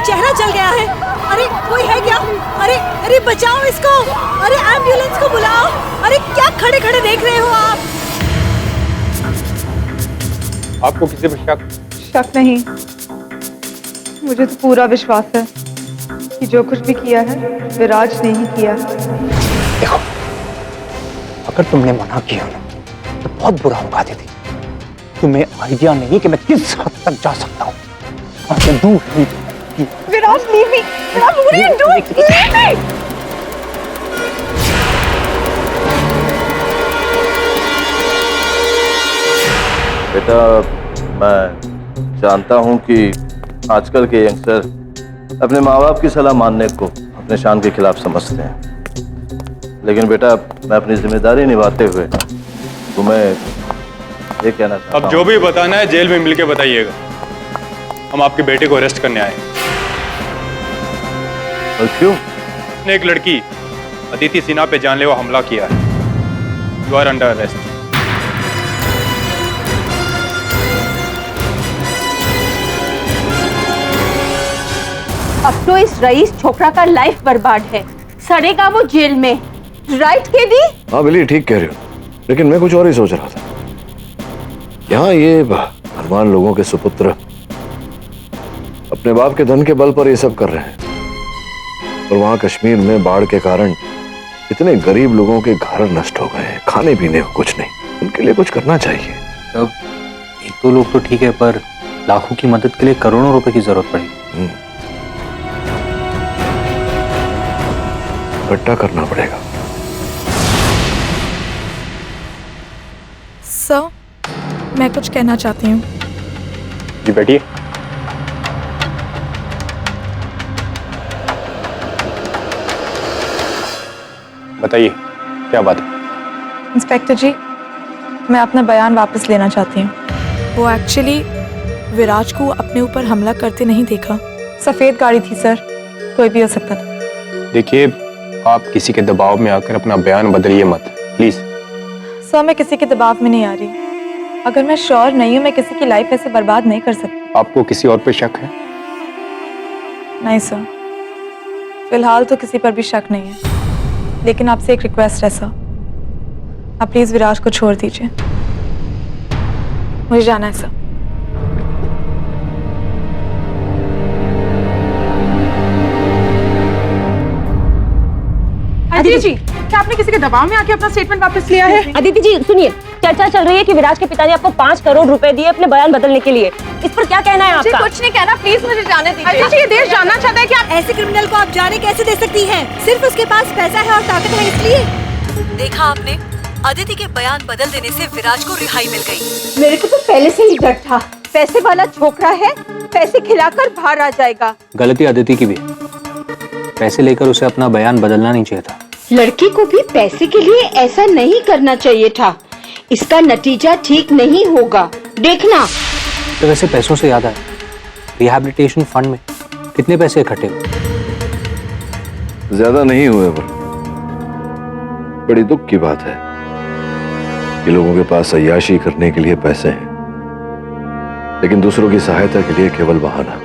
चेहरा जल गया है। अरे कोई है क्या? अरे अरे बचाओ इसको, अरे एम्बुलेंस को बुलाओ। अरे क्या खड़े खड़े देख रहे हो आप? आपको किसी पर शक? शक नहीं, मुझे तो पूरा विश्वास है कि जो कुछ भी किया है विराज ने ही किया है। देखो, अगर तुमने मना किया ना तो बहुत बुरा होगा दीदी। तुम्हें आइडिया नहीं कि मैं किस हद तक जा सकता हूँ। विराज, leave me! Viraj, what are you doing? Leave me! बेटा, मैं जानता हूँ कि आजकल के यंगस्टर अपने माँ बाप की सलाह मानने को अपने शान के खिलाफ समझते हैं, लेकिन बेटा मैं अपनी जिम्मेदारी निभाते हुए तुम्हें ये कहना चाहता हूँ। अब जो भी बताना है जेल में मिलके बताइएगा। हम आपके बेटे को अरेस्ट करने आए। और क्यों? ने एक लड़की अदिति सिन्हा पे जानलेवा हमला किया है। You are under arrest. अब तो इस रईस छोकरा का लाइफ बर्बाद है, सड़ेगा वो जेल में। राइट केदी? हाँ बिल्ली ठीक कह रही हो, लेकिन मैं कुछ और ही सोच रहा था। यहाँ ये धनवान लोगों के सुपुत्र अपने बाप के धन के बल पर ये सब कर रहे हैं, और वहां कश्मीर में बाढ़ के कारण इतने गरीब लोगों के घर नष्ट हो गए, खाने पीने को कुछ नहीं। उनके लिए कुछ करना चाहिए। अब एक दो लोग तो ठीक है, पर लाखों की मदद के लिए करोड़ों रुपए की जरूरत पड़ेगी। इकट्ठा करना पड़ेगा। सर, मैं कुछ कहना चाहती हूँ। जी बैठिए। बताइए क्या बात है? इंस्पेक्टर जी, मैं अपना बयान वापस लेना चाहती हूँ। वो एक्चुअली विराज को अपने ऊपर हमला करते नहीं देखा। सफेद गाड़ी थी सर, कोई भी हो सकता था। देखिए, आप किसी के दबाव में आकर अपना बयान बदलिए मत प्लीज। सर, मैं किसी के दबाव में नहीं आ रही। अगर मैं श्योर नहीं हूँ, मैं किसी की लाइफ ऐसे बर्बाद नहीं कर सकती। आपको किसी और पे शक है? नहीं सर, फिलहाल तो किसी पर भी शक नहीं है, लेकिन आपसे एक रिक्वेस्ट है सर, आप प्लीज विराज को छोड़ दीजिए। मुझे जाना है सर। अदिति जी, क्या आपने किसी के दबाव में आके अपना स्टेटमेंट वापस लिया है? अदिति जी सुनिए, चर्चा चल रही है कि विराज के पिता ने आपको 5 करोड़ रुपए दिए अपने बयान बदलने के लिए। इस पर क्या कहना है आपका? कुछ नहीं कहना, प्लीज मुझे जाने दीजिए। अदिति जी, ये देश जानना चाहता है कि आप ऐसे क्रिमिनल को आप जाने कैसे दे सकती हैं? सिर्फ उसके पास पैसा है और ताकत है इसलिए। देखा आपने, अदिति के बयान बदल देने से विराज को रिहाई मिल गई। मेरे को तो पहले से ही डर था, पैसे वाला छोकरा है, पैसे खिलाकर बाहर आ जाएगा। गलती अदिति की भी, पैसे लेकर उसे अपना बयान बदलना नहीं चाहिए था। लड़की को भी पैसे के लिए ऐसा नहीं करना चाहिए था। इसका नतीजा ठीक नहीं होगा, देखना। तो वैसे पैसों से याद आया, रिहैबिलिटेशन फंड में कितने पैसे इकट्ठे हुए? ज्यादा नहीं हुए, पर बड़ी दुख की बात है कि लोगों के पास अय्याशी करने के लिए पैसे हैं, लेकिन दूसरों की सहायता के लिए केवल बहाना।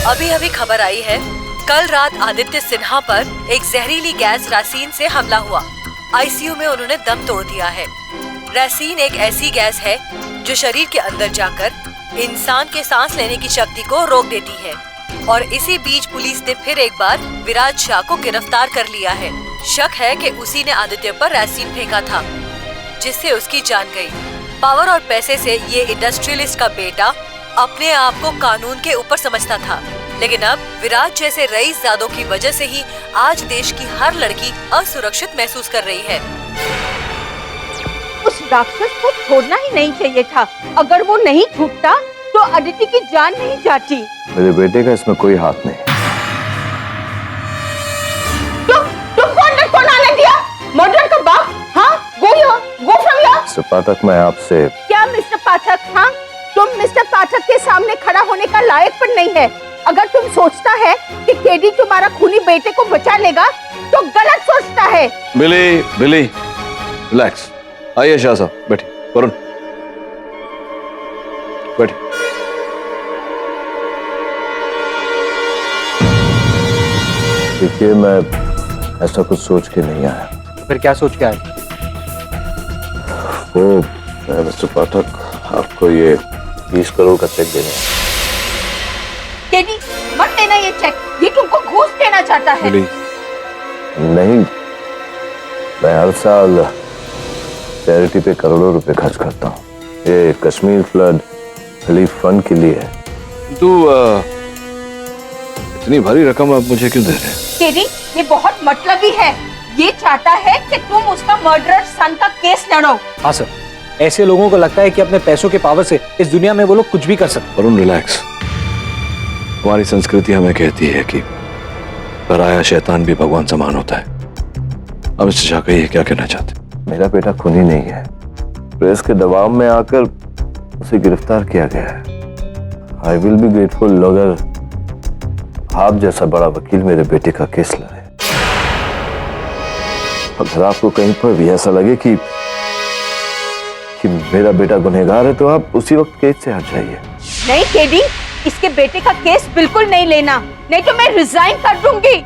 अभी अभी खबर आई है, कल रात आदित्य सिन्हा पर एक जहरीली गैस रासीन से हमला हुआ। आईसीयू में उन्होंने दम तोड़ दिया है। रासीन एक ऐसी गैस है जो शरीर के अंदर जाकर इंसान के सांस लेने की शक्ति को रोक देती है। और इसी बीच पुलिस ने फिर एक बार विराज शाह को गिरफ्तार कर लिया है। शक है कि उसी ने आदित्य पर रैसीन फेंका था, जिससे उसकी जान गई। पावर और पैसे से ये इंडस्ट्रियलिस्ट का बेटा अपने आप को कानून के ऊपर समझता था, लेकिन अब विराज जैसे रईसजादों की वजह से ही आज देश की हर लड़की असुरक्षित महसूस कर रही है। उस राक्षस को छोड़ना ही नहीं चाहिए था। अगर वो नहीं छूटता तो अदिति की जान नहीं जाती। मेरे बेटे का इसमें कोई हाथ नहीं। तुमको अंदर कौन आने दिया? मर्डर का बाप? हाँ, गो फ्रॉम हियर। मिस्टर पाठक, मैं आपसे क्या मिस्टर पाठक? हाँ, तुम मिस्टर पाठक के सामने खड़ा होने का लायक पर नहीं है। अगर तुम सोचता है कि केडी तुम्हारा खूनी बेटे को बचा लेगा तो गलत सोचता है। बिली, रिलैक्स। आइए शाह साहब, बैठिए। वरुण, बैठिए। देखिए, मैं ऐसा कुछ सोच के नहीं आया। तो फिर क्या सोच के आए? वो मिस्टर पाठक, आपको ये 20 करोड़ का चेक देना है। केडी, मत लेना ये चेक, ये तुमको घूस देना चाहता है। नहीं, मैं हर साल चैरिटी पे करोड़ों रुपए खर्च करता हूँ। ये कश्मीर फ्लड रिलीफ फंड के लिए है। तो इतनी भारी रकम आप मुझे क्यों दे रहे हैं? केडी, ये बहुत मतलबी है। ये चाहता है कि तुम उसका मर्डरर सन का केस लड़ो। हाँ सर, ऐसे लोगों को लगता है कि अपने पैसों के पावर से इस दुनिया में वो लोग कुछ भी कर सकते। वरुण, रिलैक्स। हमारी संस्कृति हमें कहती है कि पराया शैतान भी भगवान समान होता है। अब मिस्टर शाह, कहिए क्या कहना चाहते? मेरा बेटा खूनी नहीं है। प्रेस के दबाव में आकर उसे गिरफ्तार किया गया है। आई विल बी ग्रेटफुल अगर आप जैसा बड़ा वकील मेरे बेटे का केस लड़े। अगर आपको कहीं पर भी ऐसा लगे कि मेरा बेटा गुनहगार है तो आप उसी वक्त केस से हट जाइए। नहीं केडी, इसके बेटे का केस बिल्कुल नहीं लेना, नहीं तो मैं रिजाइन कर दूंगी।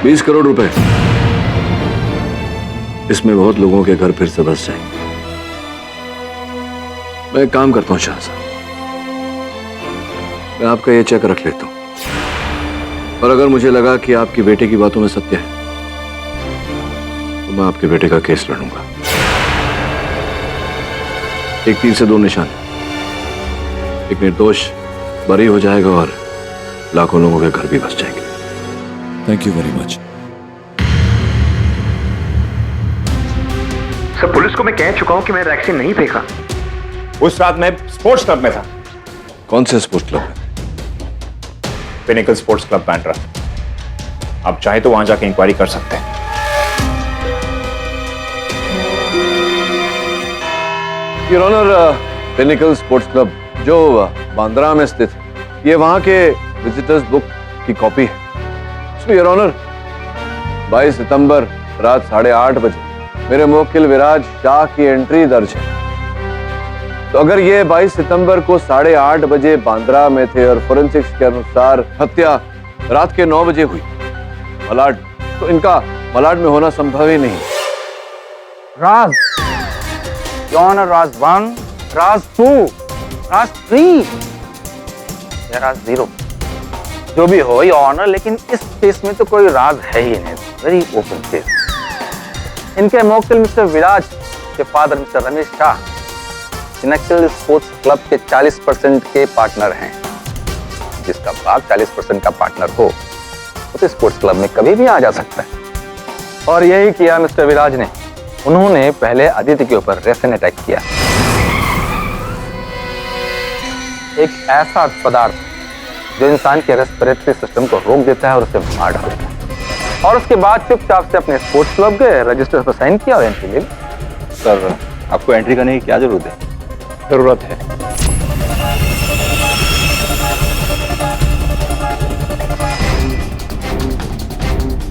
$20 करोड़ रुपए, इसमें बहुत लोगों के घर फिर से बस जाएंगे। मैं एक काम करता हूं शाह साहब, मैं आपका ये चेक रख लेता हूं, और अगर मुझे लगा कि आपकी बेटे की बातों में सत्य है तो मैं आपके बेटे का केस लड़ूंगा। एक तीर से दो निशान, एक निर्दोष बरी हो जाएगा और लाखों लोगों के घर भी बस जाएंगे। Thank you very much. Sir, police को मैं कह चुका हूं कि मैं वैक्सीन नहीं फेंका। उस रात मैं स्पोर्ट्स क्लब में था। कौन से स्पोर्ट्स क्लब में? Pinnacle sports club Bandra. आप चाहे तो वहां जाके इंक्वायरी कर सकते हैं। Your honour, pinnacle sports club जो बांद्रा में स्थित है, ये वहां के विजिटर्स बुक की कॉपी है। योर ऑनर, 22 सितंबर रात 8:30 बजे मेरे मुवक्किल विराज शाह की एंट्री दर्ज है। तो अगर ये 22 सितंबर को 8:30 बजे बांद्रा में थे और फोरेंसिक्स के अनुसार हत्या रात के 9 बजे हुई मलाड, तो इनका मलाड में होना संभव ही नहीं। राज, योर ऑनर, राज 1, राज 2, राज 3 या राज 0, जो भी हो योर ऑनर, लेकिन इस केस में तो कोई राज है ही नहीं। Very open case. इनके मुवक्किल मिस्टर विराज के father mister Ramesh Shah pinnacle sports club के 40% के पार्टनर हैं। जिसका बाप 40% का पार्टनर हो तो स्पोर्ट्स क्लब में कभी भी आ जा सकता है। और यही किया मिस्टर विराज ने। उन्होंने पहले अदिति के ऊपर रेसन अटैक किया, एक ऐसा पदार्थ जो इंसान के रेस्पिरेटरी सिस्टम को रोक देता है और उसे मार डालता है। और उसके बाद चुपचाप से अपने स्पोर्ट्स क्लब गए, रजिस्टर पर साइन किया और एंट्री ले ली। सर, आपको एंट्री करने की क्या जरूरत है? जरूरत है।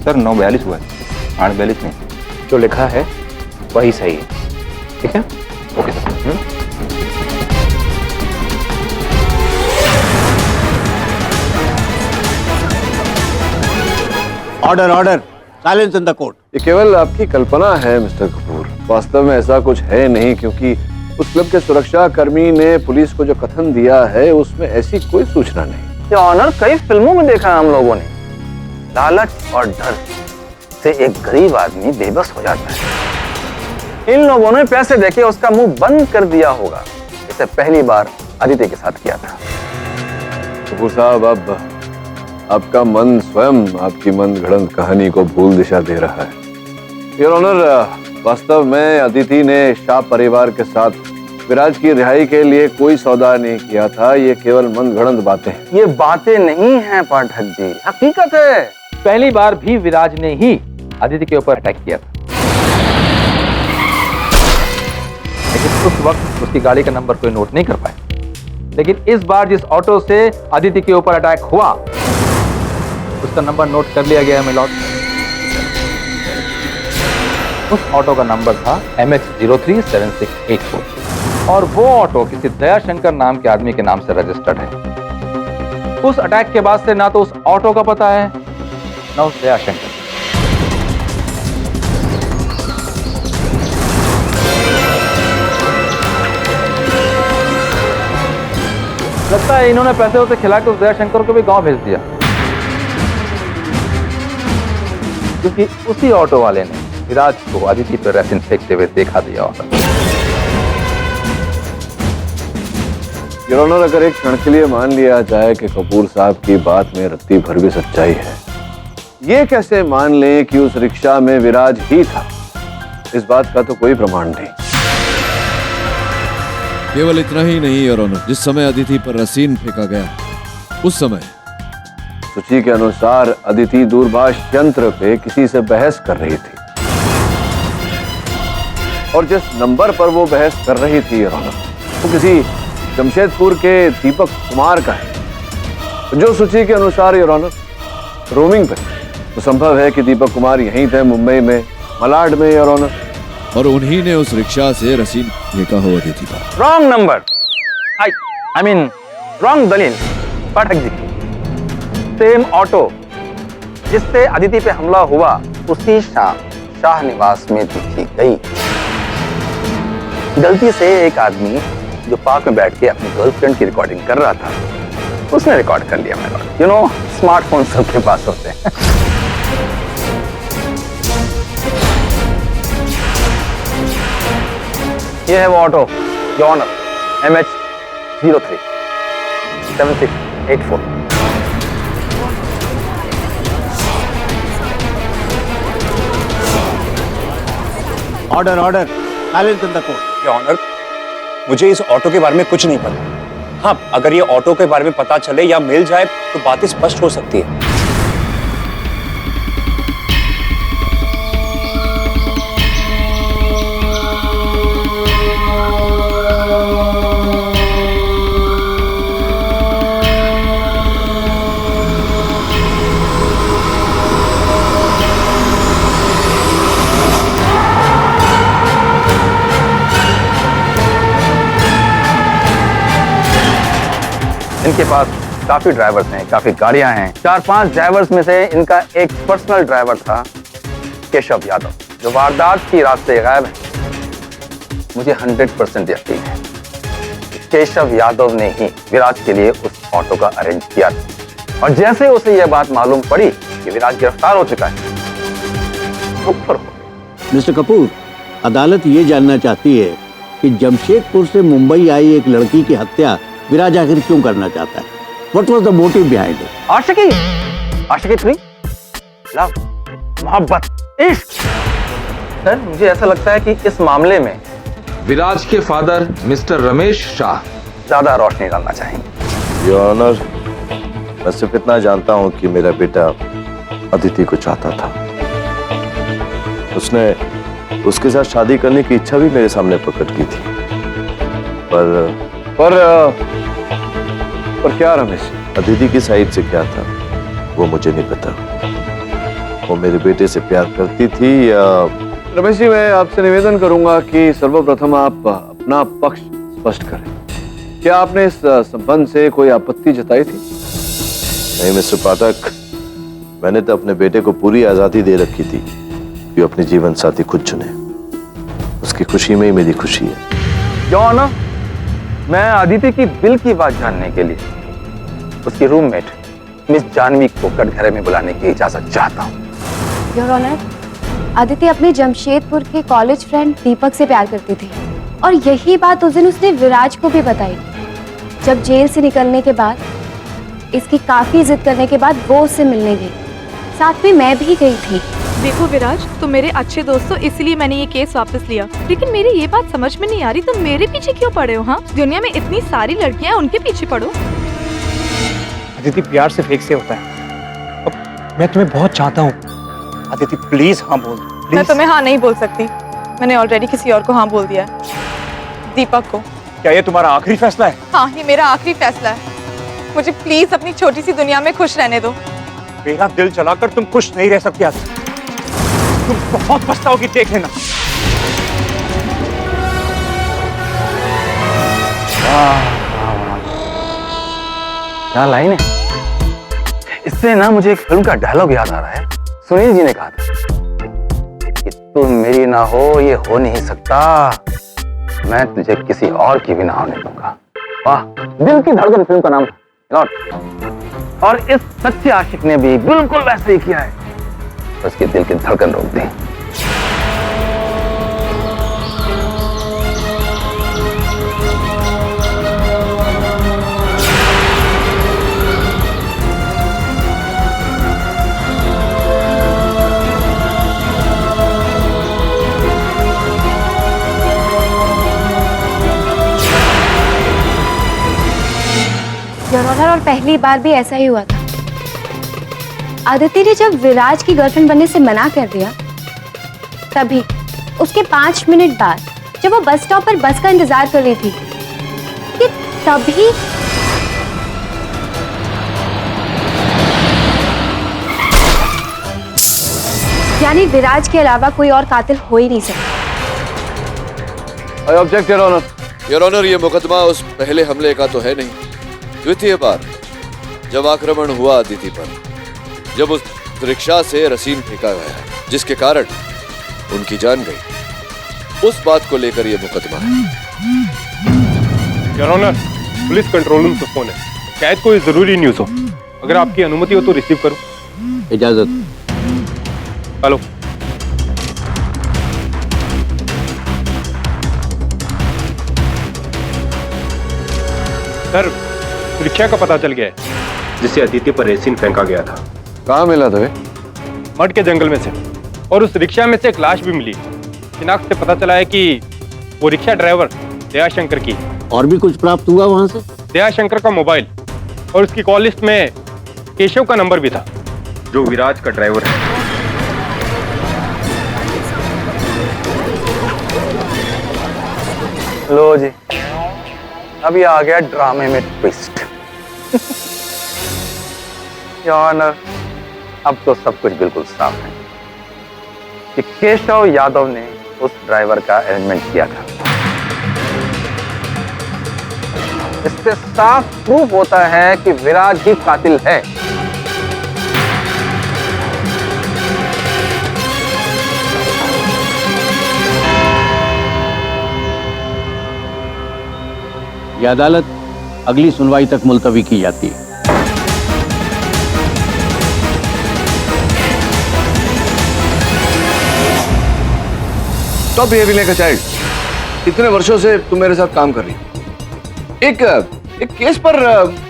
सर 9:42 हुआ है, 8:42 नहीं। जो लिखा है वही सही है। ठीक है? Okay sir. Order order, silence in the court. ये केवल आपकी कल्पना है मिस्टर कपूर, वास्तव में ऐसा कुछ है नहीं, क्योंकि उस क्लब के सुरक्षा कर्मी ने पुलिस को जो कथन दिया है उसमें ऐसी कोई सूचना नहीं। ये ऑनर कई फिल्मों में देखा हम लोगों ने। लालच और डर से एक गरीब आदमी बेबस हो जाता है। इन लोगों ने पैसे देके उसका मुंह बंद कर दिया होगा। इसे पहली बार अदिति के साथ किया था। कपूर साहब, अब आपका मन स्वयं आपकी मनगढ़ंत कहानी को भूल दिशा दे रहा है। योर ऑनर, वास्तव में अदिति ने शाह परिवार के साथ विराज की रिहाई के लिए कोई सौदा नहीं किया था। ये केवल मनगढ़ंत बातें हैं। ये बातें नहीं हैं पाठक जी, हकीकत है। पहली बार भी विराज ने ही अदिति के ऊपर अटैक किया था, लेकिन उस वक्त उसकी गाड़ी का नंबर कोई नोट नहीं कर पाया। लेकिन इस बार जिस ऑटो से अदिति के ऊपर अटैक हुआ उसका नंबर नोट कर लिया गया है मिलॉर्ड। उस ऑटो का नंबर था MX037684 और वो ऑटो किसी दयाशंकर नाम के आदमी के नाम से रजिस्टर्ड है। उस अटैक के बाद से ना तो उस ऑटो का पता है ना उस दयाशंकर। लगता है इन्होंने पैसे उसे खिला के उस दयाशंकर को भी गांव भेज दिया, क्योंकि उसी ऑटो वाले ने विराज को अदिति पर रेसिन फेंकते हुए देखा दिया होता। योर ऑनर, अगर एक क्षण के लिए मान लिया जाए कि कपूर साहब की बात में रत्ती भर भी सच्चाई है, ये कैसे मान लें कि उस रिक्शा में विराज ही था? इस बात का तो कोई प्रमाण नहीं। केवल इतना ही नहीं योर ऑनर, जिस समय अदिति पर रसीन फेंका गया उस समय सूची के अनुसार अदिति दूरभाष यंत्र पे किसी से बहस कर रही थी, और जिस नंबर पर वो बहस कर रही थी योर ऑनर, वो किसी जमशेदपुर के दीपक कुमार का है। जो सूची के अनुसार योर ऑनर रोमिंग पे, तो संभव है कि दीपक कुमार यहीं थे, मुंबई में मलाड में योर ऑनर, और उन्हीं ने उस रिक्शा से रसीन फेंका हो अदिति पर। Wrong number, I mean wrong दलील पाठक जी। सेम ऑटो जिससे अदिति पे हमला हुआ उसी शाम शाह निवास में देखी गई। गलती से एक आदमी जो पार्क में बैठ के अपनी गर्लफ्रेंड की रिकॉर्डिंग कर रहा था, उसने रिकॉर्ड कर लिया। मैं यू नो, स्मार्टफोन सबके पास होते हैं। ये है वो ऑटो जो honour MH037684। Order order, silence in the court. Honour, मुझे इस ऑटो के बारे में कुछ नहीं पता। हाँ, अगर ये ऑटो के बारे में पता चले या मिल जाए तो बात स्पष्ट हो सकती है। इनके पास काफी ड्राइवर्स हैं, काफी गाड़ियां हैं। 4-5 ड्राइवर्स में से इनका एक पर्सनल ड्राइवर था केशव यादव, जो वारदात की रात से गायब है। मुझे 100% यकीन है केशव यादव ने ही विराज के लिए उस ऑटो का अरेंज किया था। और जैसे उसे यह बात मालूम पड़ी कि विराज गिरफ्तार हो चुका है, मिस्टर कपूर, अदालत ये जानना चाहती है कि जमशेदपुर से मुंबई आई एक लड़की की हत्या विराज आखिर क्यों करना चाहता है? What was the motive behind it? Aashiqui, Aashiqui 3, love, मोहब्बत, इश्क। सर, मुझे ऐसा लगता है कि इस मामले में विराज के फादर मिस्टर रमेश शाह ज्यादा रोशनी डालना चाहेंगे। योर ऑनर, मैं सिर्फ इतना जानता हूं कि मेरा बेटा अदिति को चाहता था। उसने उसके साथ शादी करने की इच्छा भी मेरे सामने प्रकट की थी, पर क्या रमेश? अदिति की साइड से क्या था वो मुझे नहीं पता। वो मेरे बेटे से प्यार करती थी या... रमेश जी, मैं आपसे निवेदन करूंगा कि सर्वप्रथम आप अपना पक्ष स्पष्ट करें। क्या आपने इस संबंध से कोई आपत्ति जताई थी? नहीं मिस्टर पाठक, मैंने तो अपने बेटे को पूरी आजादी दे रखी थी कि अपनी जीवन साथी खुद चुने। उसकी खुशी में ही मेरी खुशी है। योर ऑनर, मैं अदिति की दिल की बात जानने के लिए उसकी रूममेट मिस जानवी को कटघरे में बुलाने की इजाजत चाहता हूँ। योर ऑनर, अदिति अपने जमशेदपुर के कॉलेज फ्रेंड दीपक से प्यार करती थी और यही बात उस दिन उसने विराज को भी बताई। जब जेल से निकलने के बाद इसकी काफी जिद करने के बाद वो उससे मिलने गई, साथ में मैं भी गई थी। देखो विराज, तुम मेरे अच्छे दोस्त हो, इसलिए मैंने ये केस वापस लिया। लेकिन मेरी ये बात समझ में नहीं आ रही, तुम मेरे पीछे क्यों पड़े हो? हाँ, दुनिया में इतनी सारी लड़कियां, उनके पीछे पड़ो। अदिति, प्यार से फेक से होता है। अब मैं तुम्हें बहुत चाहता हूँ। अदिति प्लीज हाँ बोल। मैं तुम्हें हाँ नहीं बोल सकती, मैंने ऑलरेडी किसी और को हाँ बोल दिया है, दीपक को। क्या ये तुम्हारा आखिरी फैसला है? हाँ, ये मेरा आखिरी फैसला है। मुझे प्लीज अपनी छोटी सी दुनिया में खुश रहने दो। मेरा दिल जलाकर तुम खुश नहीं रह सकती अदिति। तुम बहुत पछताओगी, देख लेना। क्या लाइन है? इससे ना मुझे एक फिल्म का डायलॉग याद आ रहा है। सुनील जी ने कहा था कि तुम मेरी ना हो ये हो नहीं सकता, मैं तुझे किसी और की भी ना होने दूंगा। वाह, दिल की धड़कन फिल्म का नाम है। और इस सच्चे आशिक ने भी बिल्कुल वैसे ही किया है, उसके दिल की धड़कन रोक दी। योर ऑनर, और पहली बार भी ऐसा ही हुआ था। आदिति ने जब विराज की गर्लफ्रेंड बनने से मना कर दिया, तभी उसके 5 मिनट बाद जब वो बस स्टॉप पर बस का इंतजार कर रही थी, कि तभी यानी विराज के अलावा कोई और कातिल हो ही नहीं सकता। I object your honour. Your honour, ये मुकदमा उस पहले हमले का तो है नहीं। द्वितीय बार जब आक्रमण हुआ अदिति पर, जब उस रिक्शा से रसीन फेंका गया, जिसके कारण उनकी जान गई, उस बात को लेकर यह मुकदमा है। Your honour, police control room से फोन है, शायद कोई जरूरी न्यूज हो। अगर आपकी अनुमति हो तो रिसीव करूं। इजाजत। हेलो। सर, रिक्शा का पता चल गया है जिसे अदिति पर रेसिन फेंका गया था। कहाँ मिला था? मठ के जंगल में से। और उस रिक्शा में से एक लाश भी मिली। शिनाख्त से पता चला है कि वो रिक्शा ड्राइवर दयाशंकर की। और भी कुछ प्राप्त हुआ वहां से? दयाशंकर का मोबाइल और उसकी कॉल लिस्ट में केशव का नंबर भी था, जो विराज का ड्राइवर है। लो जी, अभी आ गया ड्रामे में ट्विस्ट। योर ऑनर, अब तो सब कुछ बिल्कुल साफ है कि केशव यादव ने उस ड्राइवर का अरेंजमेंट किया था। इससे साफ प्रूफ होता है कि विराज ही कातिल है। ये अदालत अगली सुनवाई तक मुलतवी की जाती है। Stop behaving like a child. इतने वर्षों से तुम मेरे साथ काम कर रही हो, एक केस पर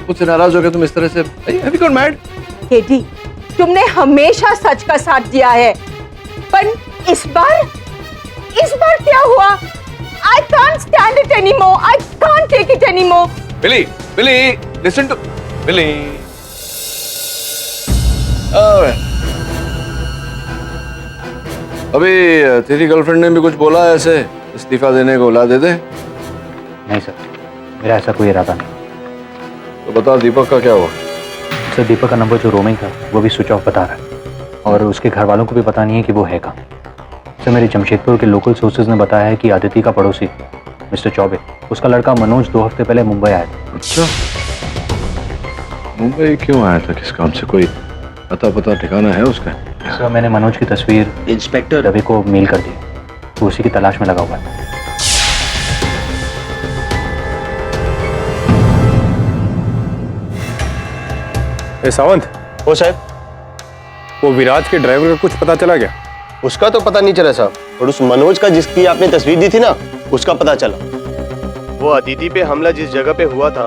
मुझसे नाराज हो गए तुम इस तरह से? Have you gone mad? KD, तुमने हमेशा सच का साथ दिया है, पर इस बार क्या हुआ? I can't stand it anymore. I can't take it anymore. Billy, listen to Billy. Alright. अभी तेरी गर्लफ्रेंड ने भी कुछ बोला है ऐसे इस्तीफा देने को? ला दे दे। नहीं सर, मेरा ऐसा कोई इरादा नहीं। तो बता, दीपक का क्या हुआ? सर, दीपक का नंबर जो रोमिंग था वो भी स्विच ऑफ बता रहा है, और उसके घर वालों को भी पता नहीं है कि वो है कहाँ। सर, मेरे जमशेदपुर के लोकल सोर्सेज ने बताया है कि आदिति का पड़ोसी मिस्टर चौबे, उसका लड़का मनोज 2 हफ्ते पहले मुंबई आया था। अच्छा, मुंबई क्यों आया था? किस काम से? कोई पता ठिकाना है उसका? सर मैंने मनोज की तस्वीर इंस्पेक्टर रवि को मेल कर दी, तो उसी की तलाश में लगा हुआ है। सावंत, ओ साहब, वो विराज के ड्राइवर का कुछ पता चला क्या? उसका तो पता नहीं चला साहब, और उस मनोज का जिसकी आपने तस्वीर दी थी ना, उसका पता चला। वो अदिति पे हमला जिस जगह पे हुआ था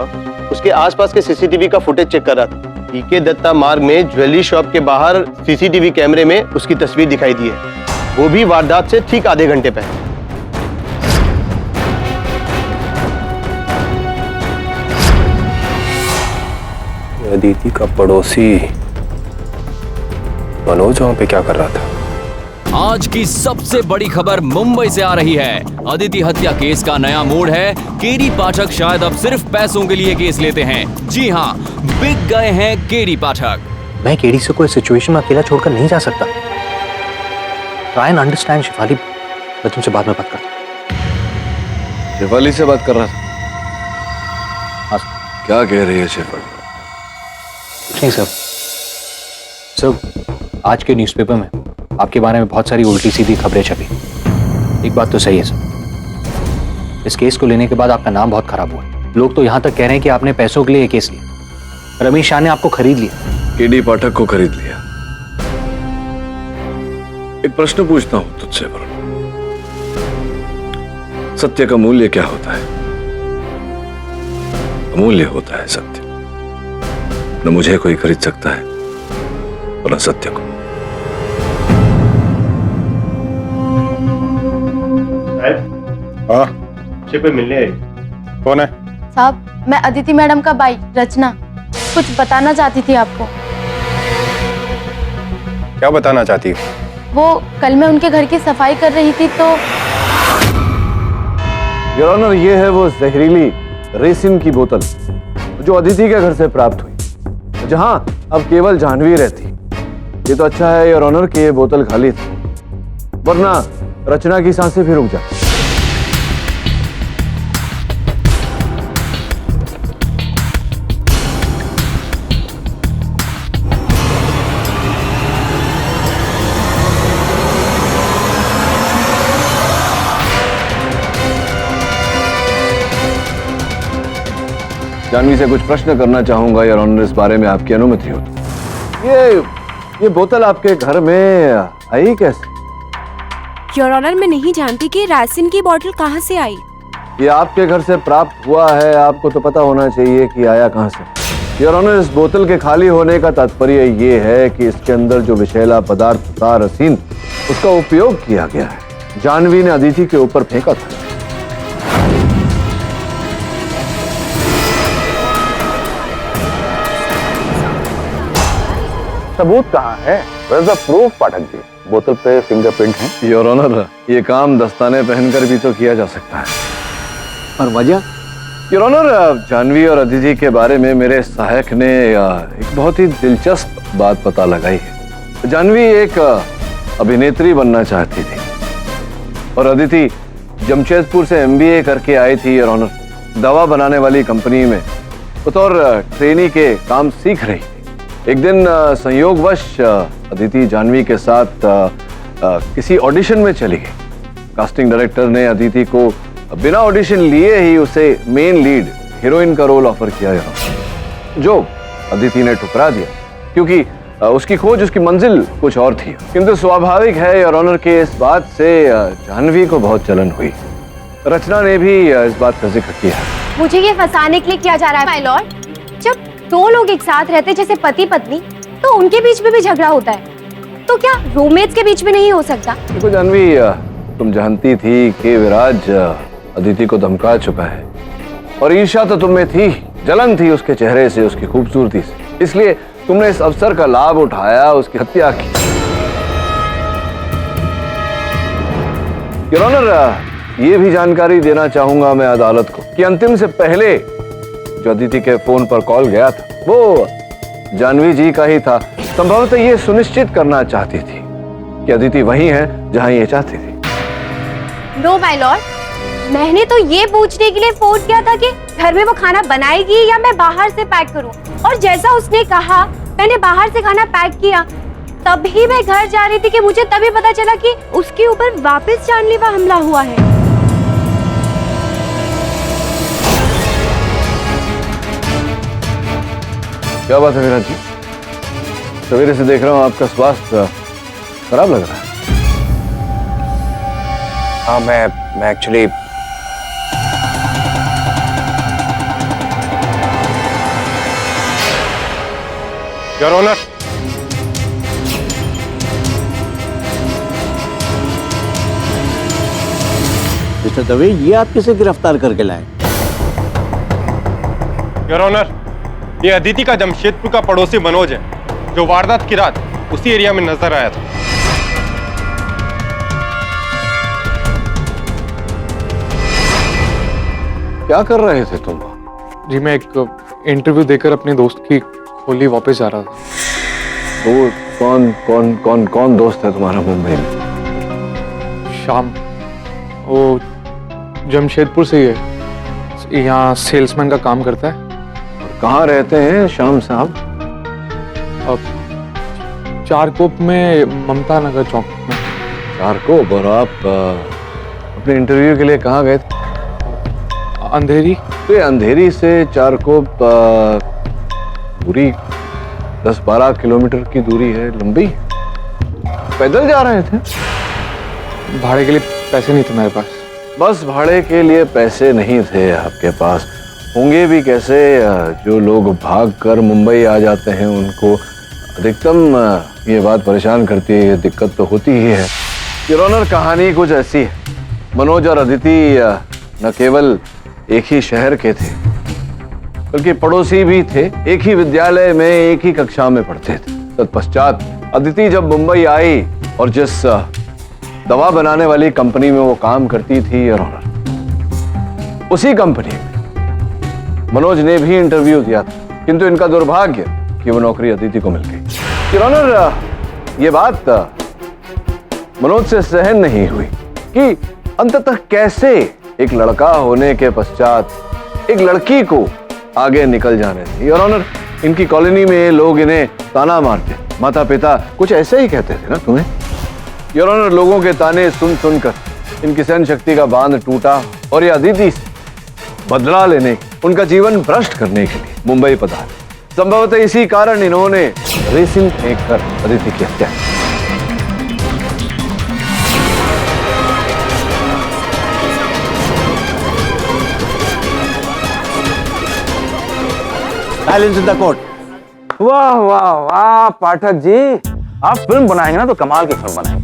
उसके आसपास के सीसीटीवी का फुटेज चेक कर रहा था। पीके दत्ता मार्ग में ज्वेलरी शॉप के बाहर सीसीटीवी कैमरे में उसकी तस्वीर दिखाई दी है, वो भी वारदात से ठीक आधे घंटे पहले। अदिति का पड़ोसी मनोज वहां पे क्या कर रहा था? आज की सबसे बड़ी खबर मुंबई से आ रही है। अदिति हत्या केस का नया मोड़ है। केडी पाठक शायद अब सिर्फ पैसों के लिए केस लेते हैं। जी हाँ, बिक गए हैं केडी पाठक। मैं केडी से कोई सिचुएशन में अकेला छोड़कर नहीं जा सकता। ट्राई एंड अंडरस्टैंड शिफाली, मैं तुमसे बाद में बात करता हूँ। शेफाली से बात कर रहा था? हाँ। क्या कह रही है शेफाली? कुछ नहीं सर। सर, आज के न्यूज़पेपर में आपके बारे में बहुत सारी उल्टी सीधी खबरें छपी। एक बात तो सही है सर, इस केस को लेने के बाद आपका नाम बहुत खराब हुआ। लोग तो यहाँ तक कह रहे हैं कि आपने पैसों के लिए ये केस लिया। रमेश शाह ने आपको खरीद लिया। केडी पाठक को खरीद लिया। एक प्रश्न पूछता हूं तुझसे वरुण, सत्य का मूल्य क्या होता है? अमूल्य होता है सत्य। न मुझे कोई खरीद सकता है और न सत्य को। हाँ, पे मिलने आई। कौन है? साहब, मैं अदिति मैडम का भाई रचना, कुछ बताना चाहती थी आपको। क्या बताना चाहती हो? वो कल मैं उनके घर की सफाई कर रही थी तो योर ऑनर, ये है वो जहरीली रेसिन की बोतल जो अदिति के घर से प्राप्त हुई, जहां अब केवल जाह्नवी रहती। ये तो अच्छा है योर ऑनर कि ये बोतल खाली थी, वरना रचना की सांसें भी रुक जाती। जाह्नवी से कुछ प्रश्न करना चाहूंगा योर ऑनर, इस बारे में आपकी अनुमति हो तो। ये बोतल आपके घर में आई कैसे? योर ऑनर, मैं नहीं जानती कि रासिन की बोतल कहाँ से आई। ये आपके घर से प्राप्त हुआ है, आपको तो पता होना चाहिए कि आया कहाँ से। योर ऑनर, इस बोतल के खाली होने का तात्पर्य ये है कि इसके अंदर जो विषैला पदार्थ था रसीन, उसका उपयोग किया गया है। जाह्नवी ने अदिति के ऊपर फेंका था। सबूत कहाँ है? Where's the proof, Pathak ji? बोतल पे फिंगरप्रिंट है। योर ऑनर, ये काम दस्ताने पहनकर भी तो किया जा सकता है। और वजह? योर ऑनर, जाह्नवी और अदिति के बारे में मेरे सहायक ने एक बहुत ही दिलचस्प बात पता लगाई है। जाह्नवी एक अभिनेत्री बनना चाहती थी और अदिति जमशेदपुर से MBA करके आई थी योर ऑनर। दवा बनाने वाली कंपनी में बतौर ट्रेनी के काम सीख रही। एक दिन संयोगवश अदिति जाह्नवी के साथ किसी ऑडिशन में चली गई। कास्टिंग डायरेक्टर ने अदिति को बिना ऑडिशन लिए ही उसे मेन लीड हीरोइन का रोल ऑफर किया, जो अदिति ने ठुकरा दिया क्योंकि उसकी खोज, उसकी मंजिल कुछ और थी। किंतु स्वाभाविक है योर ऑनर के इस बात से जाह्नवी को बहुत जलन हुई। रचना ने भी इस बात का जिक्र किया। मुझे ये फंसाने के लिए किया जा रहा है माय लॉर्ड। जब दो लोग एक साथ रहते जैसे पति पत्नी, तो उनके बीच में भी झगड़ा होता है, तो क्या रोमांस के बीच में नहीं हो सकता? देखो जाह्नवी, तुम जानती थी कि विराज अदिति को धमका चुका है और ईर्ष्या तो तुम में थी, जलन थी उसके चेहरे से, उसकी खूबसूरती से। इसलिए तुमने इस अवसर का लाभ उठाया, उसकी हत्या की। योर ऑनर, ये भी जानकारी देना चाहूंगा मैं अदालत को कि अंतिम से पहले जो अदिति के फोन पर कॉल गया था वो जाह्नवी जी का ही था। संभवतः ये सुनिश्चित करना चाहती थी कि अदिति वही है जहां ये चाहती थी। नो माय लॉर्ड, मैंने तो ये पूछने के लिए फोन किया था कि घर में वो खाना बनाएगी या मैं बाहर से पैक करूं, और जैसा उसने कहा मैंने बाहर से खाना पैक किया, तभी मैं घर जा रही थी कि मुझे तभी पता चला कि उसके ऊपर वापस जानलेवा हमला हुआ है। क्या बात है विराज जी? सवेरे से देख रहा हूँ आपका स्वास्थ्य खराब लग रहा है। हाँ, मैं actually your honour, mister Dave, ये आप किसे गिरफ्तार करके लाए? योर ऑनर, ये अदिति का जमशेदपुर का पड़ोसी मनोज है, जो वारदात की रात उसी एरिया में नजर आया था। क्या कर रहे थे तुम? जी मैं एक इंटरव्यू देकर अपने दोस्त की खोली वापस जा रहा था। तो कौन दोस्त है तुम्हारा मुंबई में? शाम, वो जमशेदपुर से ही है, यहाँ सेल्समैन का काम करता है। और कहाँ रहते हैं शाम साहब? अब चारकोप में, ममता नगर चौक में। चारकोप? और आप अपने इंटरव्यू के लिए कहाँ गए थे? अंधेरी। तो अंधेरी से चारकोप पूरी 10-12 किलोमीटर की दूरी है, लंबी। पैदल जा रहे थे? भाड़े के लिए पैसे नहीं थे मेरे पास। बस भाड़े के लिए पैसे नहीं थे आपके पास? होंगे भी कैसे? जो लोग भाग कर मुंबई आ जाते हैं उनको अधिकतम ये बात परेशान करती है, दिक्कत तो होती ही है। योर ऑनर, कहानी कुछ ऐसी है। मनोज और अदिति न केवल एक ही शहर के थे, बल्कि पड़ोसी भी थे। एक ही विद्यालय में एक ही कक्षा में पढ़ते थे। तत्पश्चात अदिति जब मुंबई आई और जिस दवा बनाने वाली कंपनी में वो काम करती थी, योर ऑनर, उसी कंपनी में मनोज ने भी इंटरव्यू दिया था, किंतु इनका दुर्भाग्य कि वो नौकरी अदिति को मिल गई। योर ऑनर, ये बात मनोज से सहन नहीं हुई कि अंततः कैसे एक लड़का होने के पश्चात एक लड़की को आगे निकल जाने थे। योर ऑनर, इनकी कॉलोनी में लोग इन्हें ताना मारते, माता पिता कुछ ऐसे ही कहते थे ना तुम्हें? योर ऑनर, लोगों के ताने सुन सुनकर इनकी सहन शक्ति का बांध टूटा और ये अदिति से बदला लेने, उनका जीवन भ्रष्ट करने के लिए मुंबई पधारे। संभवतः इसी कारण इन्होंने रेसिन फेंककर अदिति की हत्या की। Silence in the court. वाह वाह वाह पाठक जी, आप फिल्म बनाएंगे ना तो कमाल की फिल्म बनाएंगे।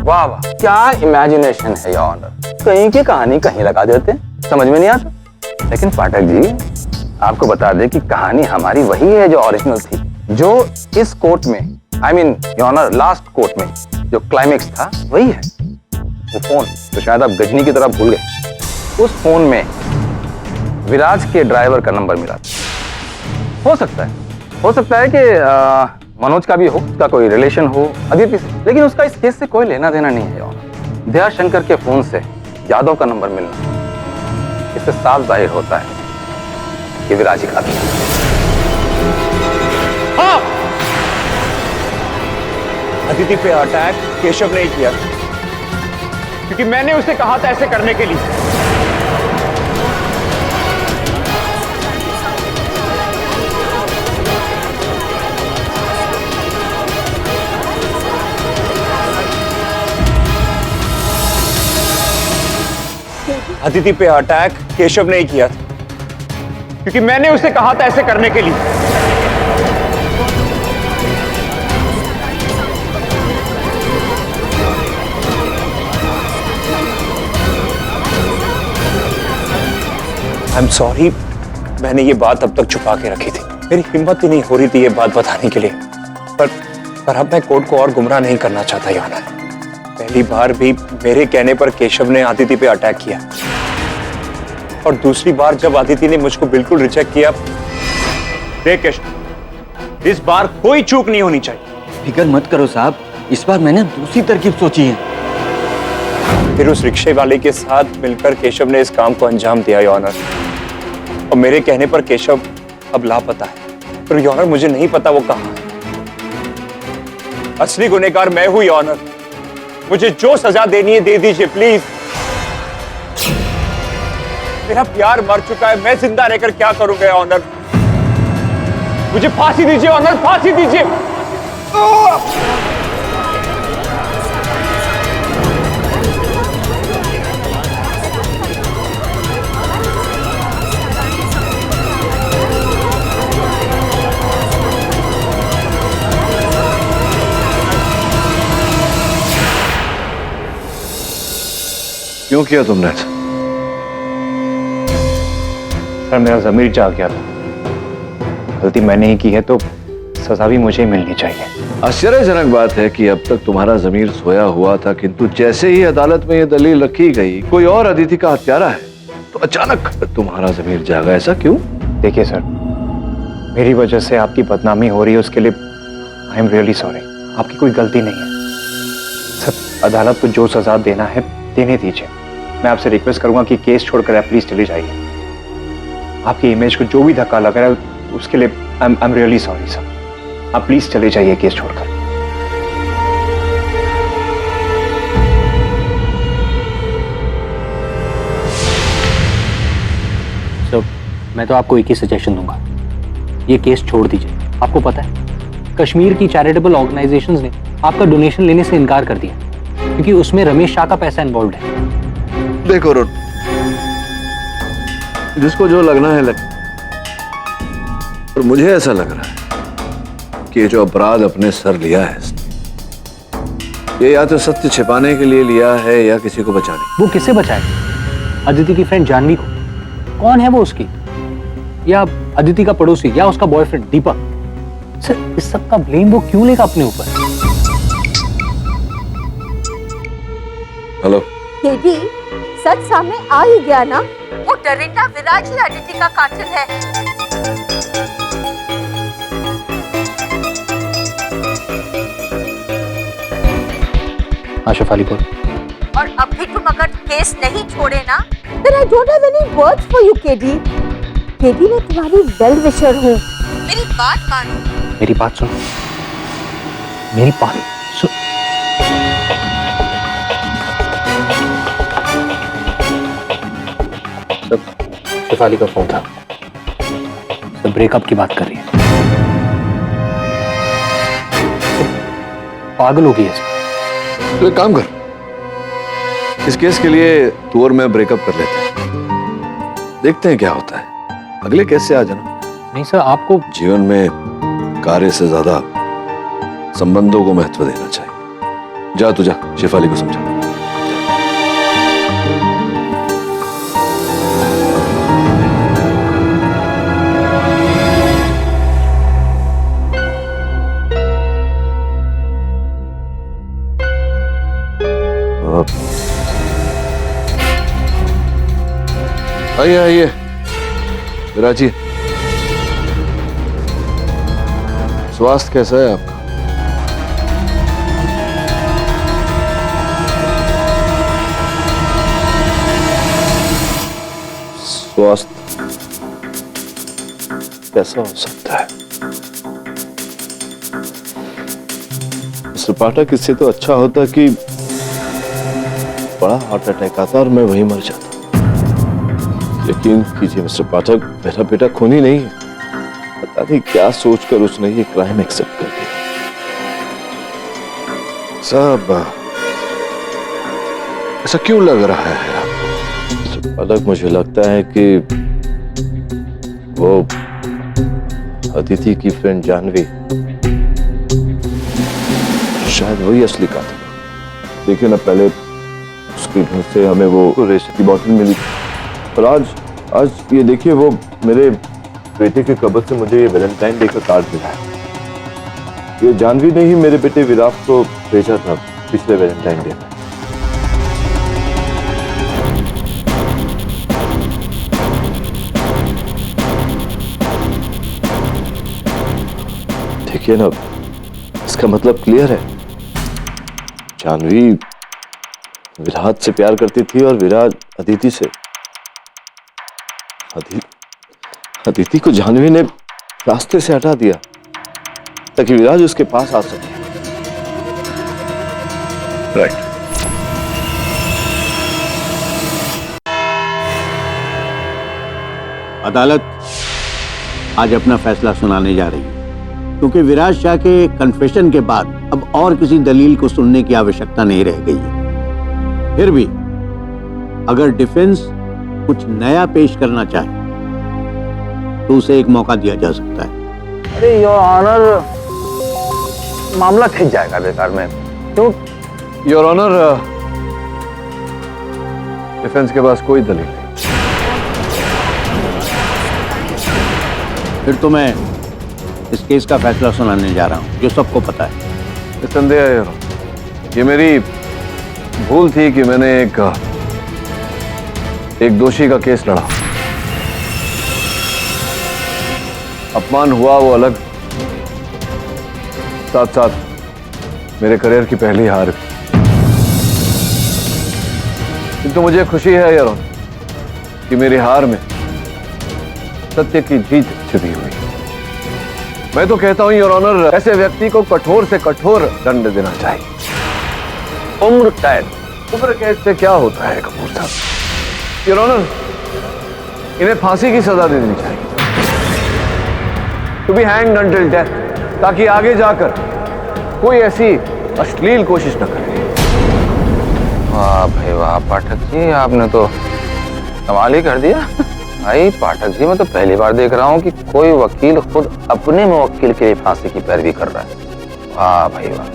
वाह वाह, क्या इमेजिनेशन है योर ऑनर। कहीं की कहानी कहीं लगा देते, समझ में नहीं आता। लेकिन पाठक जी, आपको बता दें कि कहानी हमारी वही है जो ओरिजिनल थी, जो इस कोर्ट में, I mean your honour last court में जो क्लाइमेक्स था वही है। वो फोन तो शायद आप गजनी की तरह भूल गए। उस फोन में विराज के ड्राइवर का नंबर मिला। हो सकता है कि मनोज का भी हो, उसका कोई रिलेशन हो अदिति से, लेकिन उसका इस केस से कोई लेना देना नहीं है। दया शंकर के फोन से यादव का नंबर मिलना, इससे साफ जाहिर होता है कि विराज ही कातिल है। हाँ, अदिति पे अटैक केशव ने ही किया, क्योंकि मैंने उसे कहा था ऐसे करने के लिए। अदिति पे अटैक केशव ने ही किया था, क्योंकि मैंने उसे कहा था ऐसे करने के लिए। आई एम सॉरी, मैंने ये बात अब तक छुपा के रखी थी। मेरी हिम्मत ही नहीं हो रही थी ये बात बताने के लिए, पर अब मैं कोर्ट को और गुमराह नहीं करना चाहता योर ऑनर। पहली बार भी मेरे कहने पर केशव ने अदिति पे अटैक किया, और दूसरी बार जब अदिति ने मुझको बिल्कुल रिजेक्ट किया। देख केशव, इस बार कोई चूक नहीं होनी चाहिए। फिक्र मत करो साहब, इस बार मैंने दूसरी तरकीब सोची है। फिर उस रिक्शे वाले के साथ मिलकर केशव ने इस काम को अंजाम दिया योर ऑनर, और मेरे कहने पर केशव अब लापता है। पर योर ऑनर मुझे नहीं पता वो कहाँ है। असली गुनहगार मैं हूं योर ऑनर। मुझे जो सजा देनी है दे दीजिए प्लीज। मेरा प्यार मर चुका है, मैं जिंदा रहकर क्या करूंगा योर ऑनर। मुझे फांसी दीजिए ऑनर, फांसी दीजिए। क्यों किया तुमने ऐसा? सर मेरा ज़मीर जाग गया था। गलती मैंने ही की है तो सजा भी मुझे ही मिलनी चाहिए। आश्चर्यजनक बात है कि अब तक तुम्हारा ज़मीर सोया हुआ था, किंतु जैसे ही अदालत में यह दलील रखी गई कोई और अदिति का हत्यारा है तो अचानक तुम्हारा ज़मीर जागा। ऐसा क्यों? देखिए सर, मेरी वजह से आपकी बदनामी हो रही है, उसके लिए आई एम रियली सॉरी। आपकी कोई गलती नहीं है सर। अदालत को जो सजा देना है देने दीजिए। मैं आपसे रिक्वेस्ट करूंगा कि केस छोड़कर आप प्लीज चले जाइए। आपकी इमेज को जो भी धक्का लग रहा है उसके लिए I am really sorry sir. आप प्लीज चले जाइए केस छोड़कर। सर मैं तो आपको एक ही सजेशन दूंगा, ये केस छोड़ दीजिए। आपको पता है कश्मीर की चैरिटेबल ऑर्गेनाइजेशंस ने आपका डोनेशन लेने से इनकार कर दिया क्योंकि उसमें रमेश शाह का पैसा इन्वॉल्व है। देखो अरुण, जिसको जो लगना है लग, और मुझे ऐसा लग रहा है कि ये जो अपराध अपने सर लिया है इसने, ये या तो सत्य छिपाने के लिए लिया है या किसी को बचाने। वो किसे बचाए? अदिति की फ्रेंड जानवी को। कौन है वो उसकी? या अदिति का पड़ोसी या उसका बॉयफ्रेंड दीपक? सर इस सब का ब्लेम वो क्यों लेगा अपने ऊपर? हेलो केडी, सच सामने आ ही गया ना। वो डरिंदा विराज ही अदिति का कातिल है। आशिफ अली बोल। और अब भी तुम अगर केस नहीं छोड़े ना, then I don't have any words for you, KD. KD मैं तुम्हारी वेल विशर हूँ, मेरी बात मानो। मेरी बात सुन, मेरी बात सुन। शेफाली का फोन था, सब ब्रेकअप की बात कर रही है। पागल हो गई है। तो एक काम कर, इस केस के लिए तू और मैं ब्रेकअप कर लेते हैं, देखते हैं क्या होता है। अगले केस से आ जाना। नहीं सर, आपको जीवन में कार्य से ज्यादा संबंधों को महत्व देना चाहिए। जा तू जा, शेफाली को समझा। आइए आइए विराजी, स्वास्थ्य कैसा है आपका? स्वास्थ्य कैसा हो सकता है? मिस्टर पाठक, इससे तो अच्छा होता कि बड़ा हार्ट अटैक आता और मैं वहीं मर जाता। यकीन कीजिए मिस्टर पाठक, मेरा बेटा खूनी नहीं है। पता नहीं क्या सोचकर उसने ये क्राइम एक्सेप्ट कर दिया। साहब, ऐसा क्यों लग रहा है मिस्टर पाठक? मुझे लगता है कि वो अदिति की फ्रेंड जानवी शायद वही असली कातिल है। देखिए ना, पहले उसके घर से हमें वो रेशे की बोतल मिली और आज ये देखिए, वो मेरे बेटे के कब्र से मुझे ये वैलेंटाइन डे का कार्ड मिला है। ये जानवी ने ही मेरे बेटे विराट को भेजा था पिछले वैलेंटाइन डे में। देखिए ना, इसका मतलब क्लियर है। जानवी विराट से प्यार करती थी और विराट अदिति से। अदिति को जानवी ने रास्ते से हटा दिया ताकि विराज उसके पास आ सके। राइट। अदालत आज अपना फैसला सुनाने जा रही है, क्योंकि विराज शाह के कन्फेशन के बाद अब और किसी दलील को सुनने की आवश्यकता नहीं रह गई है। फिर भी अगर डिफेंस कुछ नया पेश करना चाहे तो उसे एक मौका दिया जा सकता है। अरे योर ऑनर, मामला खिंच जाएगा बेकार में। क्यों? योर ऑनर, डिफेंस के पास कोई दलील नहीं। फिर तो मैं इस केस का फैसला सुनाने जा रहा हूं, जो सबको पता है। निस्संदेह है, ये मेरी भूल थी कि मैंने एक दोषी का केस लड़ा। अपमान हुआ वो अलग, साथ साथ मेरे करियर की पहली हार भी। किंतु मुझे खुशी है यार कि मेरी हार में सत्य की जीत छुपी हुई। मैं तो कहता हूं योर ऑनर, ऐसे व्यक्ति को कठोर से कठोर दंड देना चाहिए। उम्र कैद। उम्र कैद से क्या होता है कपूर साहब? योर ऑनर, इन्हें फांसी की सजा दे देनी चाहिए, to be hanged until death, ताकि आगे जाकर कोई ऐसी अश्लील कोशिश न करे। वाह भाई वाह पाठक जी, आपने तो कमाल ही कर दिया। भाई पाठक जी, मैं तो पहली बार देख रहा हूं कि कोई वकील खुद अपने मुवक्किल के लिए फांसी की पैरवी कर रहा है। वाह भाई वाह,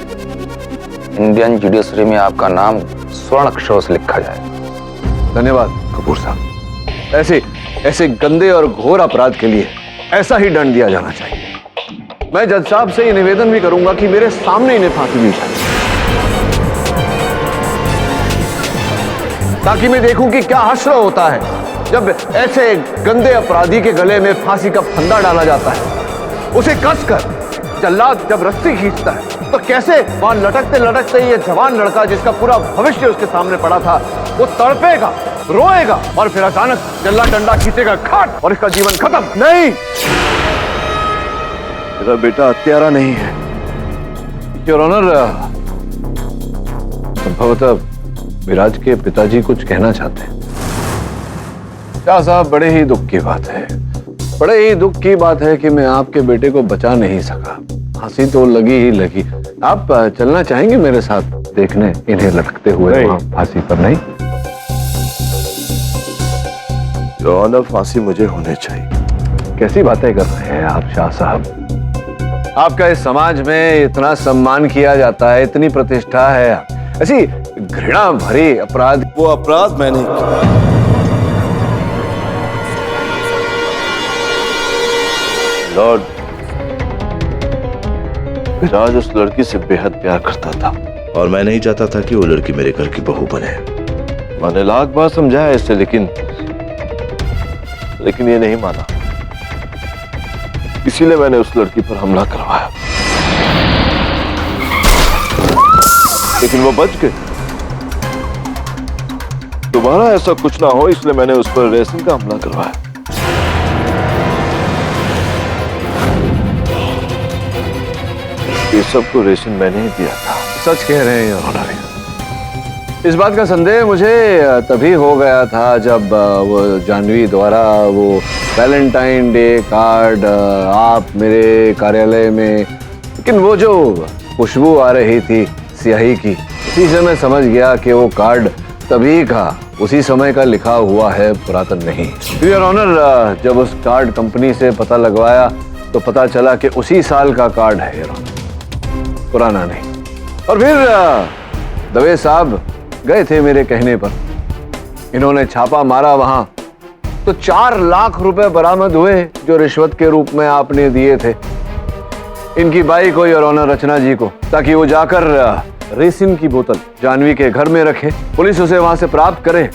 इंडियन जुडिशरी में आपका नाम स्वर्ण अक्षरों से लिखा जाए। धन्यवाद कपूर साहब। ऐसे गंदे और घोर अपराध के लिए ऐसा ही दंड दिया जाना चाहिए। मैं जज साहब से ये निवेदन भी करूंगा कि मेरे सामने इन्हें फांसी दी जाए, ताकि मैं देखूं कि क्या हश्र होता है जब ऐसे गंदे अपराधी के गले में फांसी का फंदा डाला जाता है। उसे कसकर जल्लाद जब रस्सी खींचता है तो कैसे वहां लटकते लटकते ये जवान लड़का, जिसका पूरा भविष्य उसके सामने पड़ा था, वो तड़पेगा, रोएगा और फिर अचानक जल्लाद डंडा खींचेगा खाट और इसका जीवन खत्म। नहीं, मेरा बेटा हत्यारा नहीं है। योर ऑनर, संभवतः विराज के पिताजी कुछ कहना चाहते हैं। शाह साहब, बड़े ही दुख की बात है, बड़े ही दुख की बात है कि मैं आपके बेटे को बचा नहीं सका। फांसी तो लगी ही लगी। आप चलना चाहेंगे मेरे साथ देखने इन्हें लटकते हुए वहां फांसी पर? नहीं योर ऑनर, फांसी मुझे होने चाहिए। कैसी बातें कर रहे हैं आप शाह साहब? आपका इस समाज में इतना सम्मान किया जाता है, इतनी प्रतिष्ठा है, ऐसी घृणा भरी अपराध, वो अपराध मैंने किया। लॉर्ड, विराज उस लड़की से बेहद प्यार करता था और मैं नहीं चाहता था कि वो लड़की मेरे घर की बहू बने। मैंने लाख बार समझाया इससे, लेकिन ये नहीं माना। इसीलिए मैंने उस लड़की पर हमला करवाया, लेकिन वो बच गई। दोबारा ऐसा कुछ ना हो इसलिए मैंने उस पर रेसिंग का हमला करवाया। ये सबको रेशन मैंने ही दिया था। सच कह रहे हैं योर ऑनर। इस बात का संदेह मुझे तभी हो गया था जब वो जानवी द्वारा वो वैलेंटाइन डे कार्ड आप मेरे कार्यालय में, लेकिन वो जो खुशबू आ रही थी स्याही की, उसी से मैं समझ गया कि वो कार्ड तभी का उसी समय का लिखा हुआ है, पुरातन नहीं। योर ऑनर, जब उस कार्ड कंपनी से पता लगवाया तो पता चला कि उसी साल का कार्ड है योर ऑनर, पुराना नहीं। और फिर दवे साहब गए थे मेरे कहने पर, इन्होंने छापा मारा वहां तो 4 लाख रुपए बरामद हुए जो रिश्वत के रूप में आपने दिए थे इनकी बाई को योर ऑनर, रचना जी को, ताकि वो जाकर रेसिन की बोतल जानवी के घर में रखे, पुलिस उसे वहां से प्राप्त करे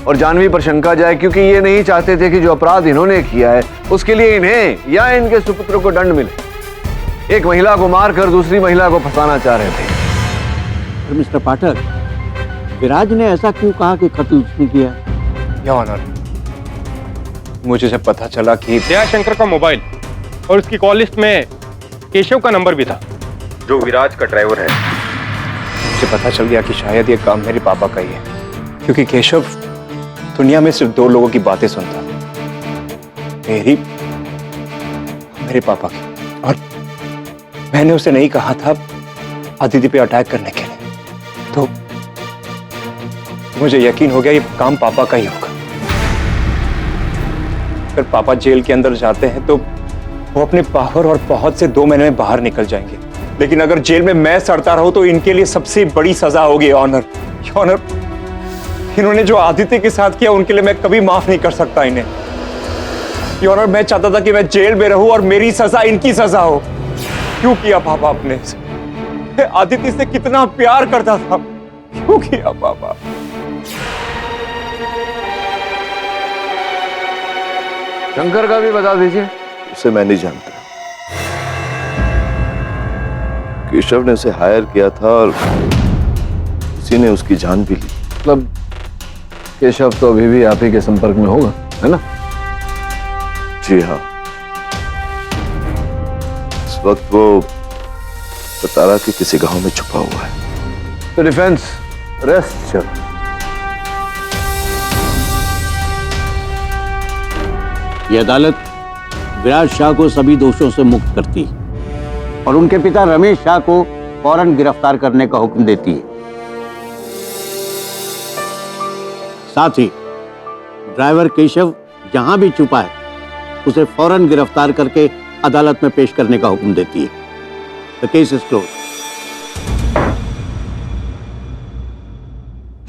और जानवी पर शंका जाए, क्योंकि ये नहीं चाहते थे कि जो अपराध इन्होंने किया है उसके लिए इन्हें या इनके सुपुत्र को दंड मिले। एक महिला को मारकर दूसरी महिला को फंसाना चाह रहे थे। मिस्टर पाठक, विराज ने ऐसा क्यों कहा कि कत्ल उसने किया? योर ऑनर, मुझे जब पता चला कि दयाशंकर का मोबाइल और उसकी कॉल लिस्ट में केशव का नंबर भी था, जो विराज का ड्राइवर है। मुझे पता चल गया कि शायद ये काम मेरे पापा का ही है, क्योंकि केशव दुनिया में सिर्फ 2 लोगों की बातें सुनता, मेरे पापा की। और मैंने उसे नहीं कहा था अदिति पे अटैक करने के लिए, तो मुझे यकीन हो गया ये काम पापा का ही होगा। अगर पापा जेल के अंदर जाते हैं तो वो अपने पावर और पहुंच से 2 महीने में बाहर निकल जाएंगे, लेकिन अगर जेल में मैं सड़ता रहूं तो इनके लिए सबसे बड़ी सजा होगी ऑनर। ऑनर, इन्होंने जो आदित्य के साथ किया उनके लिए मैं कभी माफ नहीं कर सकता इन्हें। ऑनर, मैं चाहता था कि मैं जेल में रहूं और मेरी सजा इनकी सजा हो। क्यों किया पापा आपने? आदित्य से कितना प्यार करता था, क्यों किया पापा? शंकर का भी बता दीजिए। उसे मैं नहीं जानता। केशव ने उसे हायर किया था और उसी ने उसकी जान भी ली। मतलब केशव तो अभी भी आप ही के संपर्क में होगा, है ना? जी हाँ, इस वक्त वो सतारा के किसी गांव में छुपा हुआ है। तो डिफेंस रेस्ट चलो। ये अदालत विराज शाह को सभी दोषों से मुक्त करती है और उनके पिता रमेश शाह को फौरन गिरफ्तार करने का हुक्म देती है। साथ ही ड्राइवर केशव जहां भी छुपा है उसे फौरन गिरफ्तार करके अदालत में पेश करने का हुक्म देती है। The case is close.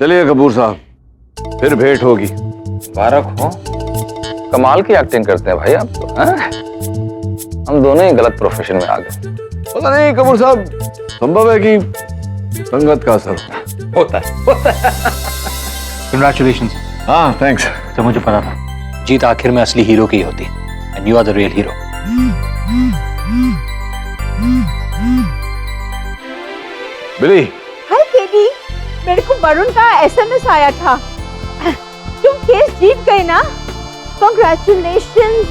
चलिए कपूर साहब, फिर भेंट होगी। मुबारक हो, कमाल की एक्टिंग करते हैं भाई आप तो। हम दोनों ही गलत प्रोफेशन में आ गए। पता नहीं कपूर साहब, संभव है कि संगत का असर होता है। कंग्रेचुलेशंस। हाँ थैंक्स। तो मुझे पता था जीत आखिर में असली हीरो की ही होती है, and you are the real hero. Billy. Hi KD, मेरे को वरुण का एसएमएस आया था। तुम केस जीत गए ना? Congratulations.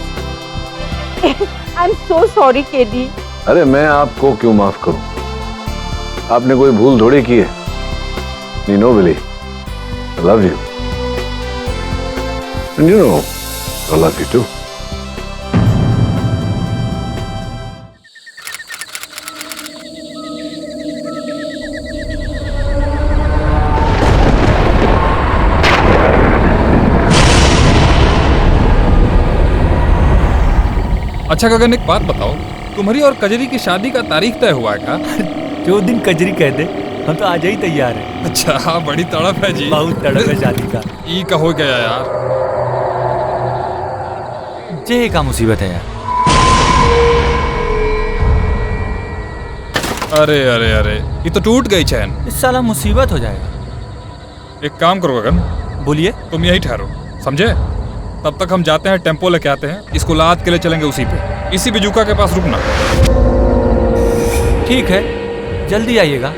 I'm so sorry, KD. अरे मैं आपको क्यों माफ करूं? आपने कोई भूल थोड़ी की है। You know, Billy, I love you. And you know, I love you too. अच्छा गगन, एक बात बताओ, तुम्हारी और कजरी की शादी का तारीख तय हुआ है क्या? जो दिन कजरी कह दे हम तो आज ही तैयार हैं। अच्छा हाँ, बड़ी तड़प है जी। बहुत तड़प है शादी का। ई का हो गया यार। जे का मुसीबत है यार। अरे अरे अरे, ये तो टूट गई चैन। इस साला मुसीबत हो जाएगा। एक काम करो गगन। बोलिए। तुम यही ठहरो, समझे? तब तक हम जाते हैं, टेम्पो लेके आते हैं, इसको लाद के लिए चलेंगे उसी पे, इसी बिजुका के पास रुकना। ठीक है, जल्दी आइएगा।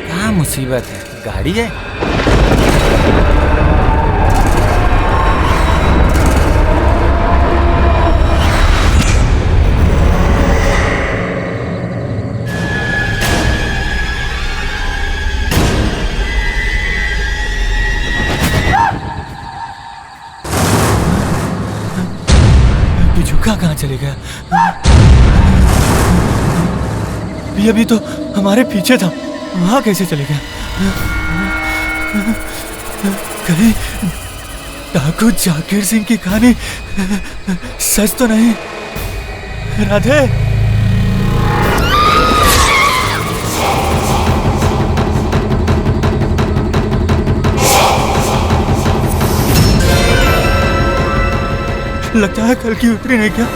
क्या मुसीबत है, गाड़ी है? बिजुका कहाँ चले गया? ये अभी तो हमारे पीछे था, वहां कैसे चले गया? कहीं ठाकुर जाकिर सिंह की कहानी सच तो नहीं? राधे, लगता है कल की उतरी नहीं क्या?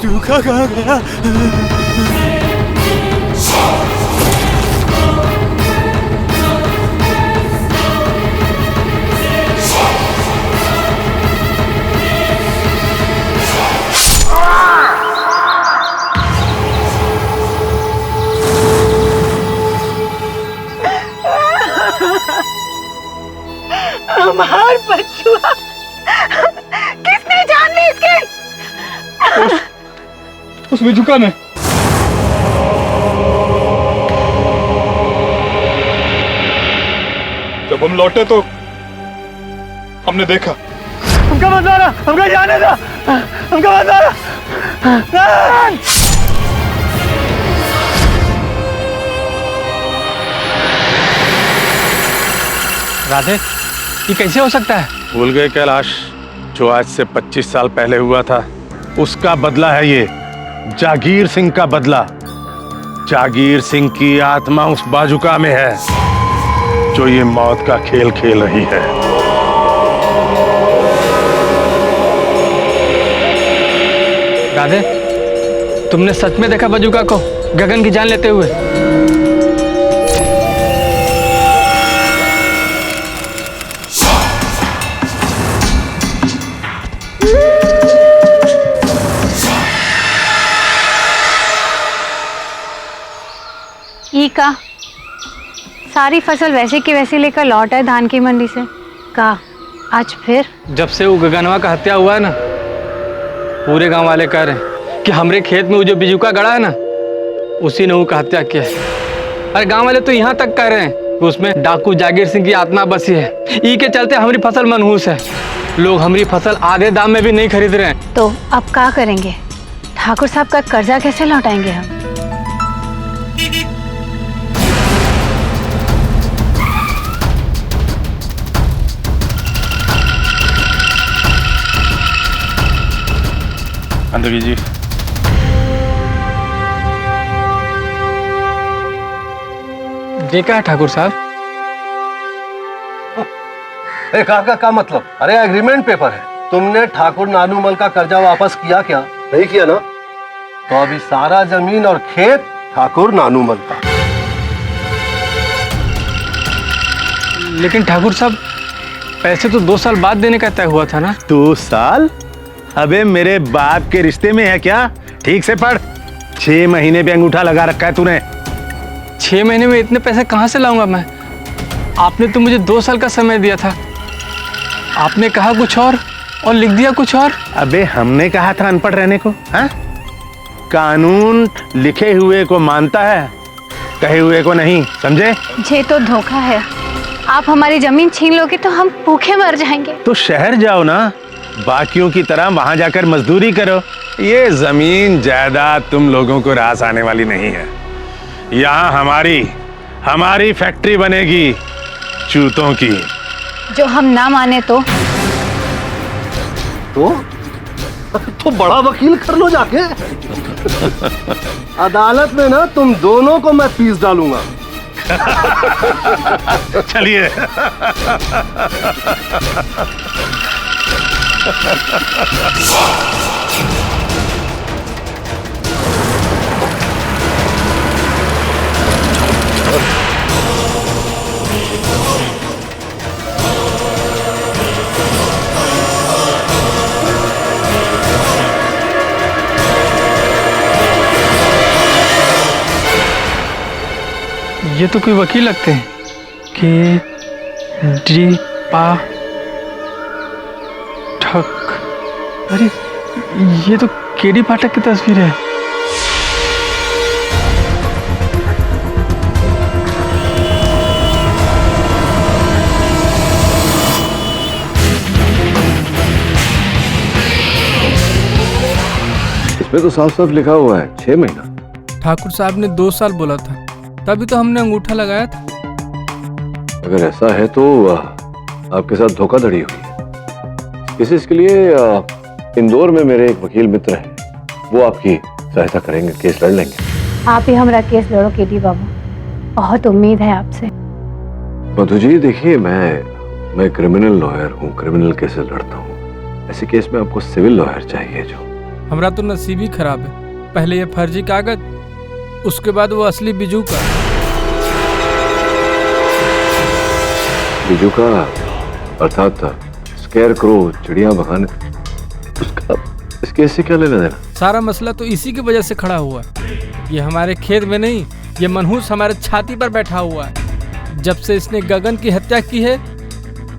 झूठा कहाँ गया? हमार बच्चुआ, किसने जान ली इसकी? उस बिजुका ने। जब हम लौटे तो हमने देखा। हमका मत मारो, हमका जाने दो, हमका मत मारो। राधे, ये कैसे हो सकता है? भूल गए कैलाश, जो आज से 25 साल पहले हुआ था उसका बदला है ये, जागीर सिंह का बदला। जागीर सिंह की आत्मा उस बाजुका में है जो ये मौत का खेल खेल रही है। राधे, तुमने सच में देखा बाजुका को गगन की जान लेते हुए? ई का सारी फसल वैसे की वैसे लेकर लौट है धान की मंडी से। का आज फिर? जब से वो गगनवा का हत्या हुआ है ना, पूरे गांव वाले कह रहे हैं कि हमरे खेत में वो जो बिजुका गड़ा है ना, उसी ने वो का हत्या किया है। अरे गांव वाले तो यहाँ तक कह रहे हैं कि उसमें डाकू जागीर सिंह की आत्मा बसी है। ई के चलते हमारी फसल मनहूस है। लोग हमारी फसल आधे दाम में भी नहीं खरीद रहे हैं। तो अब क्या करेंगे? ठाकुर साहब का कर्जा कैसे लौटाएंगे हम? अंदगी जी, ये क्या है ठाकुर साहब? का मतलब? अरे एग्रीमेंट पेपर है। तुमने ठाकुर नानूमल का कर्जा वापस किया क्या? नहीं किया ना? तो अभी सारा जमीन और खेत ठाकुर नानूमल का। लेकिन ठाकुर साहब, पैसे तो 2 साल बाद देने का तय हुआ था ना? 2 साल? अबे मेरे बाप के रिश्ते में है क्या? ठीक से पढ़। 6 महीने पे अंगूठा लगा रखा है तूने। 6 महीने में इतने पैसे कहाँ से लाऊंगा मैं? आपने तो मुझे 2 साल का समय दिया था। आपने कहा कुछ और लिख दिया कुछ और। अबे हमने कहा था अनपढ़ रहने को? हाँ? कानून लिखे हुए को मानता है, कहे हुए को नहीं, समझे? ये तो धोखा है। आप हमारी जमीन छीन लोगे तो हम भूखे मर जाएंगे। तो शहर जाओ ना, बाकियों की तरह वहां जाकर मजदूरी करो। ये जमीन जायदाद तुम लोगों को रास आने वाली नहीं है। यहाँ हमारी फैक्ट्री बनेगी चूतों की। जो हम ना माने तो बड़ा वकील कर लो जाके। अदालत में ना तुम दोनों को मैं पीस डालूंगा। चलिए। ये तो कोई वकील लगते हैं कि डी पा ठक। अरे ये तो केडी पाठक की तस्वीर है। इसमें तो साफ साफ लिखा हुआ है 6 महीना। ठाकुर साहब ने 2 साल बोला था, तभी तो हमने अंगूठा लगाया था। अगर ऐसा है तो आपके साथ धोखाधड़ी हुई है। इसके लिए इंदौर में मेरे एक वकील मित्र हैं, वो आपकी सहायता करेंगे, केस लड़ लेंगे। आप ही हमारा केस लड़ो केडी बाबू, बहुत उम्मीद है आपसे। मधु जी देखिए, मैं क्रिमिनल लॉयर हूँ, क्रिमिनल केसेस लड़ता हूँ। ऐसे केस में आपको सिविल लॉयर चाहिए। जो हमारा तो नसीब ही खराब है। पहले ये फर्जी कागज, उसके बाद वो असली बिजुका। बिजुका अर्थात स्केयरक्रो, चिड़िया भगाने, उसका इस केस से क्या लेना देना? सारा मसला तो इसी की वजह से खड़ा हुआ है। ये हमारे खेत में नहीं, ये मनहूस हमारे छाती पर बैठा हुआ है। जब से इसने गगन की हत्या की है।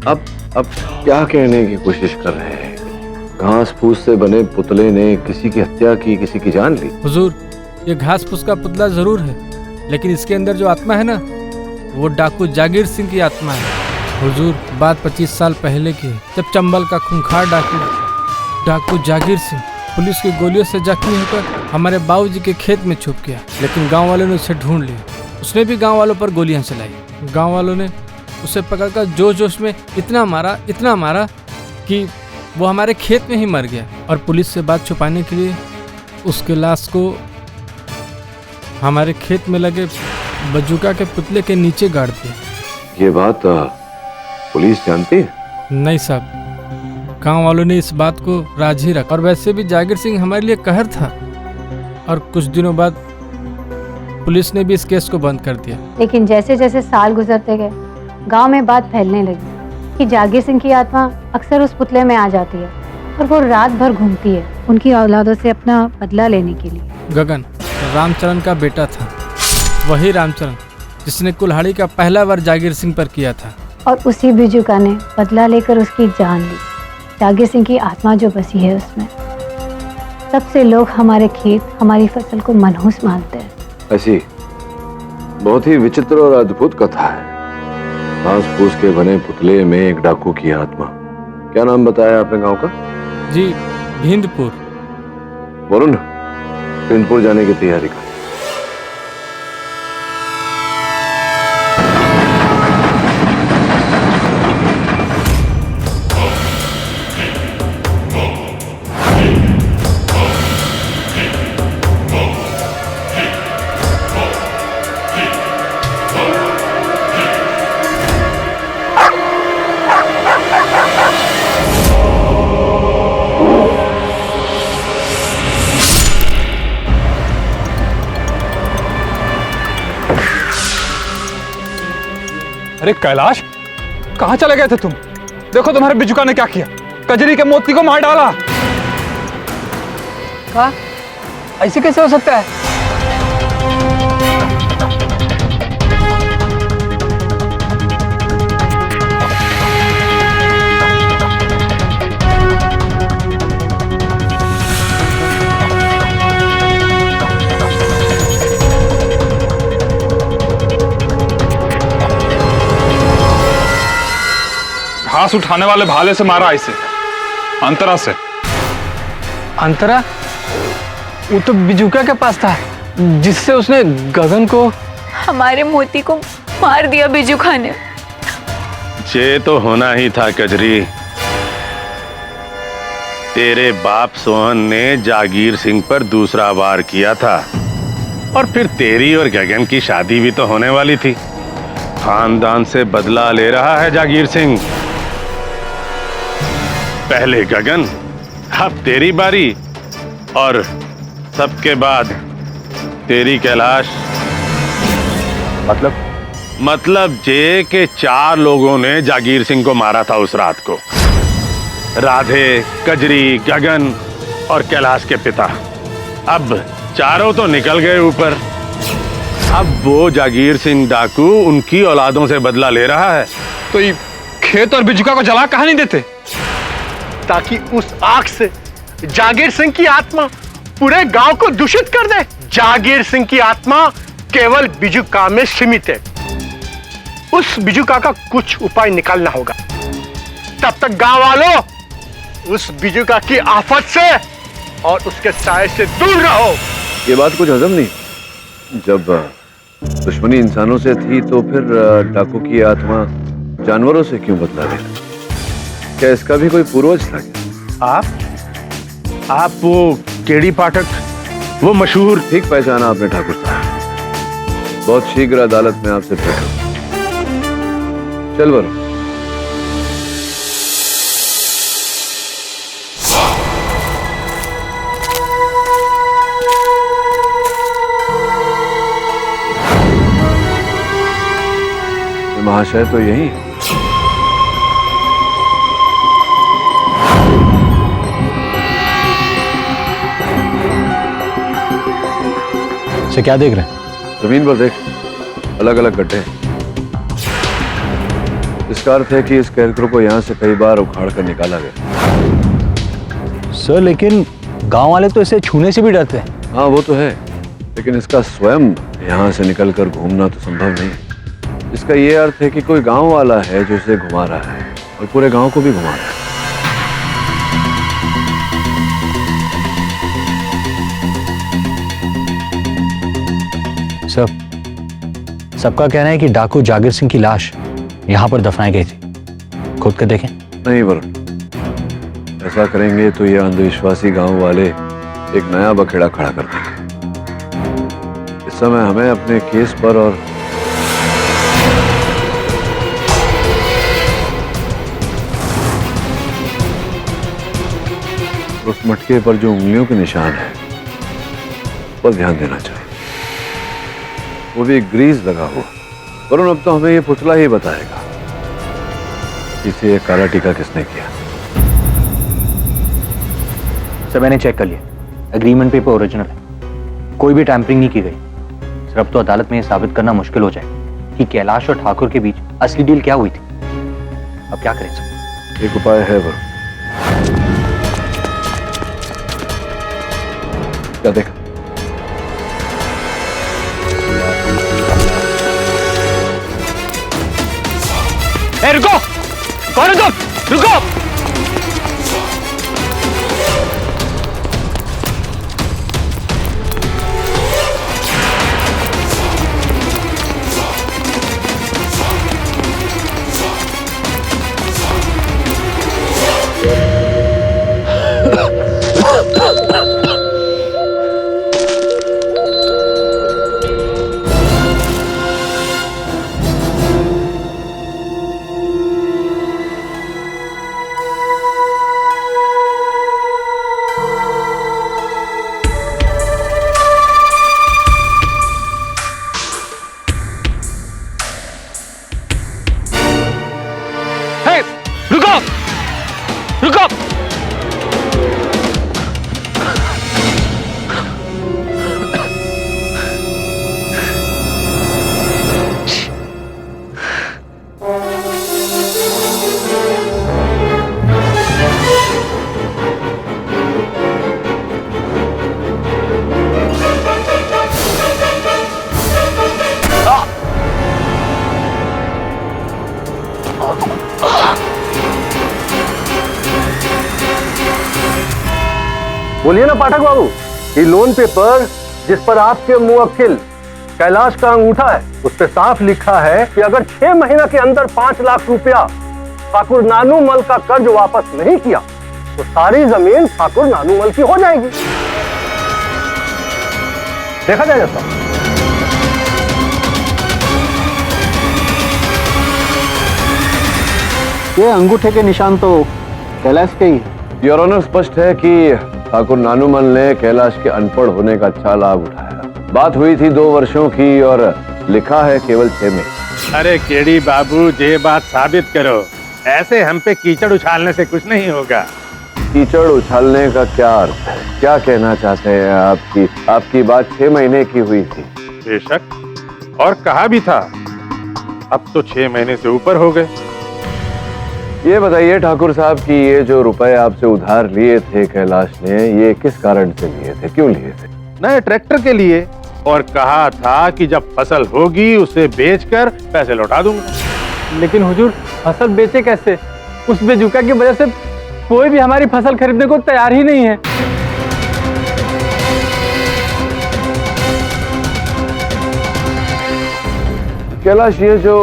अब अब क्या कहने की कोशिश कर रहे हैं? घास फूस से बने पुतले ने किसी की हत्या की, किसी की जान ली? हुजूर, ये घास फूस का पुतला जरूर है, लेकिन इसके अंदर जो आत्मा है ना, वो डाकू जागीर सिंह की आत्मा है। हुजूर, बात 25 साल पहले की है, जब चंबल का खूंखार डाकू जागीर सिंह पुलिस की गोलियों से जख्मी होकर हमारे बाबूजी के खेत में छुप गया, लेकिन गांव वालों ने उसे ढूंढ लिया। उसने भी गांव वालों पर गोलियां चलाई। गांव वालों ने उसे पकड़कर जोश में इतना मारा कि वो हमारे खेत में ही मर गया, और पुलिस से बात छुपाने के लिए उसके लाश को हमारे खेत में लगे बजूका के पुतले के नीचे गाड़ दिया। ये बात पुलिस जानती है? नहीं साहब, गांव वालों ने इस बात को राज ही रखा, और वैसे भी जागीर सिंह हमारे लिए कहर था, और कुछ दिनों बाद पुलिस ने भी इस केस को बंद कर दिया। लेकिन जैसे जैसे साल गुजरते गए, गांव में बात फैलने लगी कि जागीर सिंह की आत्मा अक्सर उस पुतले में आ जाती है और वो रात भर घूमती है उनकी औलादों से अपना बदला लेने के लिए। गगन रामचरण का बेटा था, वही रामचरण जिसने कुल्हाड़ी का पहला वार जागीर सिंह पर किया था, और उसी बिजुका ने बदला लेकर उसकी जान ली। जागीर सिंह की आत्मा जो बसी है उसमें, तब से लोग हमारे खेत, हमारी फसल को मनहूस मानते हैं। ऐसी बहुत ही विचित्र और अद्भुत कथा है। घास फूस के बने पुतले में एक डाकू की आत्मा। क्या नाम बताया आपने गांव का? जी, भिंदपुर। बोलो ना, भिंदपुर जाने की तैयारी कर। अरे कैलाश, कहाँ चले गए थे तुम? देखो तुम्हारे बिजुका ने क्या किया, कजरी के मोती को मार डाला। क्या? ऐसे कैसे हो सकता है? घास उठाने वाले भाले से मारा, इसे अंतरा से। अंतरा? वो तो बिजुका के पास था, जिससे उसने गगन को, हमारे मोती को मार दिया बिजुका ने। ये तो होना ही था कजरी। तेरे बाप सोहन ने जागीर सिंह पर दूसरा वार किया था, और फिर तेरी और गगन की शादी भी तो होने वाली थी। खानदान से बदला ले रहा है जागीर सिंह। पहले गगन, अब तेरी बारी, और सबके बाद तेरी कैलाश। मतलब ये कि 4 लोगों ने जागीर सिंह को मारा था उस रात को। राधे, कजरी, गगन और कैलाश के पिता। अब चारों तो निकल गए ऊपर। अब वो जागीर सिंह डाकू उनकी औलादों से बदला ले रहा है। तो ये खेत और बिजुका को जला कहाँ नहीं देते, ताकि उस आग से जागीर सिंह की आत्मा पूरे गांव को दूषित कर दे। जागीर सिंह की आत्मा केवल बिजुका में सीमित है। उस बिजुका का कुछ उपाय निकालना होगा। तब तक गांव वालों, उस बिजुका की आफत से और उसके साए से दूर रहो। ये बात कुछ हजम नहीं। जब दुश्मनी इंसानों से थी तो फिर डाकू की आत्मा जानवरों से क्यों बदला ले रही? क्या इसका भी कोई पूर्वज था क्या? आप वो केडी पाठक, वो मशहूर। ठीक पहचाना आपने ठाकुर साहब। बहुत शीघ्र अदालत में आपसे भेंट होगी। चल वरुण। महाशय तो यही है। से क्या देख रहे हैं? जमीन पर देख, अलग अलग गड्ढे। इसका अर्थ है कि इस कैरेक्टर को यहाँ से कई बार उखाड़ कर निकाला गया। सर लेकिन गांव वाले तो इसे छूने से भी डरते हैं। हाँ वो तो है, लेकिन इसका स्वयं यहाँ से निकलकर घूमना तो संभव नहीं। इसका ये अर्थ है कि कोई गांव वाला है जो इसे घुमा रहा है और पूरे गांव को भी घुमा रहा है। सर, सबका कहना है कि डाकू जागीर सिंह की लाश यहाँ पर दफनाई गई थी। खुद कर देखें। नहीं वरुण, ऐसा करेंगे तो ये अंधविश्वासी गांव वाले एक नया बखेड़ा खड़ा कर देंगे। इस समय हमें अपने केस पर और उस मटके पर जो उंगलियों के निशान है उस पर ध्यान देना चाहिए। वो भी ग्रीस लगा हुआ। वरुण, अब तो हमें ये पुतला ही बताएगा इसे ये काला टीका किसने किया। सर मैंने चेक कर लिया, एग्रीमेंट पेपर ओरिजिनल है, कोई भी टैंपरिंग नहीं की गई। सर अब तो अदालत में ये साबित करना मुश्किल हो जाए कि कैलाश और ठाकुर के बीच असली डील क्या हुई थी। अब क्या करें सर? एक उपाय है वरुण। क्या देखा? ए, रुको! कौन है तुम? रुको! रुको! बोलिए ना पाठक बाबू, ये लोन पेपर जिस पर आपके मुवक्किल कैलाश का अंगूठा है उस पर साफ लिखा है कि अगर 6 महीना के अंदर 5 लाख रुपया ठाकुर नानूमल का कर्ज वापस नहीं किया तो सारी जमीन ठाकुर नानूमल की हो जाएगी। देखा जाए साहब। ये अंगूठे के निशान तो कैलाश के ही है। योर ऑनर, स्पष्ट है कि ठाकुर नानूमल ने कैलाश के अनपढ़ होने का अच्छा लाभ उठाया। बात हुई थी 2 वर्षों की और लिखा है केवल 6 में। अरे केडी बाबू, ये बात साबित करो। ऐसे हम पे कीचड़ उछालने से कुछ नहीं होगा। कीचड़ उछालने का क्या अर्थ है? क्या कहना चाहते हैं? आपकी बात 6 महीने की हुई थी। बेशक, और कहा भी था। अब तो 6 महीने से ऊपर हो गए। ये बताइए ठाकुर साहब कि ये जो रुपए आपसे उधार लिए थे कैलाश ने, ये किस कारण से लिए थे, क्यों लिए थे? नए ट्रैक्टर के लिए, और कहा था कि जब फसल होगी उसे बेचकर पैसे लौटा दूंगा। लेकिन हुजूर, फसल बेचे कैसे? उस बेजुका की वजह से कोई भी हमारी फसल खरीदने को तैयार ही नहीं है। कैलाश, ये जो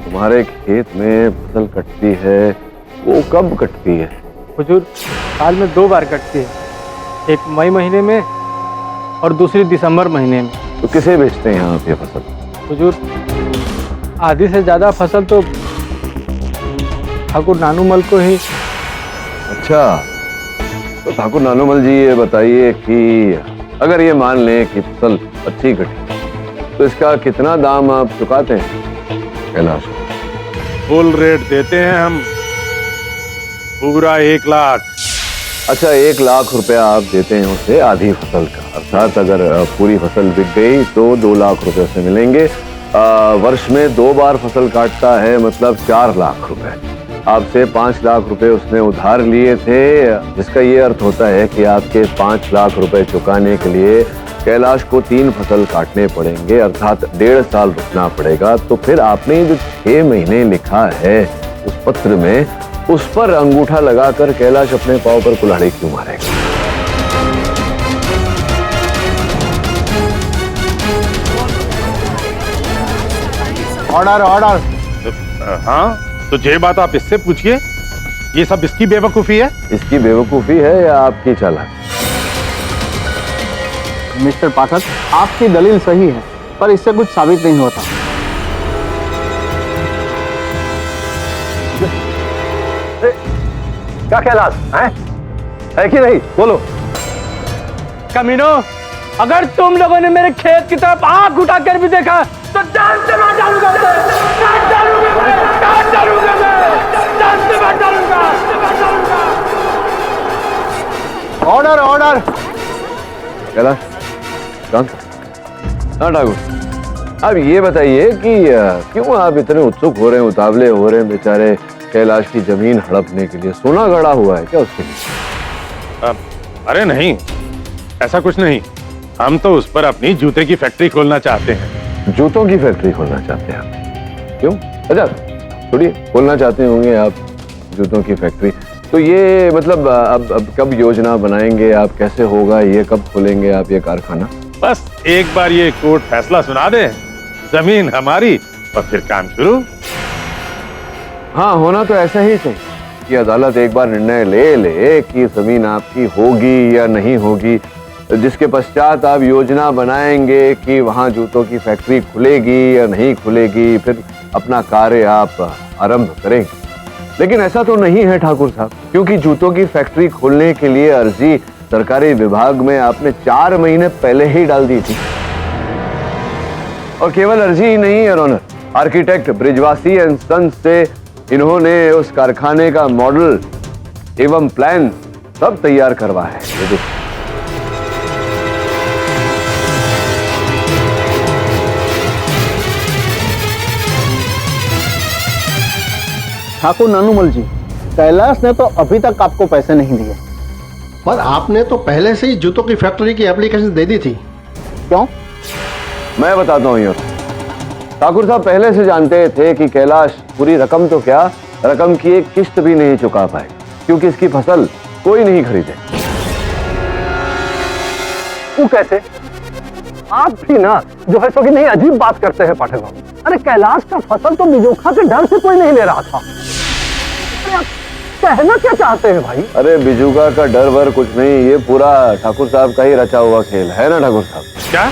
तुम्हारे खेत में फसल कटती है वो कब कटती है? हुजूर, साल में 2 बार कटती है, एक मई महीने में और दूसरी दिसंबर महीने में। तो किसे बेचते हैं आप ये फसल? हुजूर, आधी से ज्यादा फसल तो ठाकुर नानूमल को ही। अच्छा, तो ठाकुर नानूमल जी ये बताइए कि अगर ये मान लें कि फसल अच्छी कटी तो इसका कितना दाम आप चुकाते हैं कैलाश? फुल रेट देते हैं हम, पूरा 1 लाख। अच्छा, 1 लाख रुपया आप देते हैं उसे आधी फसल का, अर्थात अगर पूरी फसल बिक गई तो 2 लाख रुपए से मिलेंगे वर्ष में 2 बार फसल काटता है, मतलब 4 लाख रुपए। आपसे 5 लाख रुपए उसने उधार लिए थे, जिसका ये अर्थ होता है कि आपके 5 लाख रुपए चुकाने के लिए कैलाश को 3 फसल काटने पड़ेंगे, अर्थात 1.5 साल रुकना पड़ेगा। तो फिर आपने जो 6 महीने लिखा है उस पत्र में, उस पर अंगूठा लगाकर कैलाश अपने पांव पर कुल्हाड़ी क्यों मारेगा? Order order. हाँ, तो ये बात आप इससे पूछिए। ये सब इसकी बेवकूफी है। इसकी बेवकूफी है या आपकी चालाकी? मिस्टर पाठक, आपकी दलील सही है, पर इससे कुछ साबित नहीं होता। क्या कैलाश है कि नहीं? बोलो। कमीनो, अगर तुम लोगों ने मेरे खेत की तरफ आंख उठाकर भी देखा तो जान से मार डालूंगा मैं, जान डालूंगा मैं, जान डालूंगा मैं, जान से मार डालूंगा। Order order. कैलाश शांत। हाँ ठाकुर, अब ये बताइए कि क्यों आप इतने उत्सुक हो रहे हैं, उतावले हो रहे हैं बेचारे कैलाश की जमीन हड़पने के लिए? सोना गड़ा हुआ है क्या उसके लिए? अरे नहीं, ऐसा कुछ नहीं। हम तो उस पर अपनी जूते की फैक्ट्री खोलना चाहते हैं। जूतों की फैक्ट्री खोलना चाहते हैं आप? क्यों? अच्छा छोड़िए, खोलना चाहते होंगे आप जूतों की फैक्ट्री। तो ये मतलब अब कब योजना बनाएंगे आप? कैसे होगा ये? कब खोलेंगे आप ये कारखाना? बस एक बार ये कोर्ट फैसला सुना दे, जमीन हमारी, और फिर काम शुरू। हाँ, होना तो ऐसा ही चाहिए कि अदालत एक बार निर्णय ले ले कि जमीन आपकी होगी या नहीं होगी, जिसके पश्चात आप योजना बनाएंगे कि वहाँ जूतों की फैक्ट्री खुलेगी या नहीं खुलेगी, फिर अपना कार्य आप आरंभ करेंगे। लेकिन ऐसा तो नहीं है ठाकुर साहब, क्योंकि जूतों की फैक्ट्री खोलने के लिए अर्जी सरकारी विभाग में आपने 4 महीने पहले ही डाल दी थी। और केवल अर्जी ही नहीं है honour, architect Brijwasi and sons से इन्होंने उस कारखाने का मॉडल एवं प्लान सब तैयार करवा है। ठाकुर नानूमल जी, कैलाश ने तो अभी तक आपको पैसे नहीं दिए। पर आपने तो पहले से ही जूतों की फैक्ट्री की एप्लीकेशन दे दी थी। क्यों? मैं बताता हूँ ये। ठाकुर साहब पहले से जानते थे कि कैलाश पूरी रकम तो क्या, रकम की एक किस्त भी नहीं चुका पाए, क्योंकि इसकी फसल कोई नहीं खरीदे। वो कैसे? आप भी ना जो है सो कि नहीं अजीब बात करते हैं पाठक बाबू। अरे कैलाश का फसल तो बिजूखा के डर से कोई नहीं ले रहा था। अरे आप कहना क्या चाहते हैं भाई? अरे बिजूका का डर वर कुछ नहीं, ये पूरा ठाकुर साहब का ही रचा हुआ खेल है ना ठाकुर साहब? क्या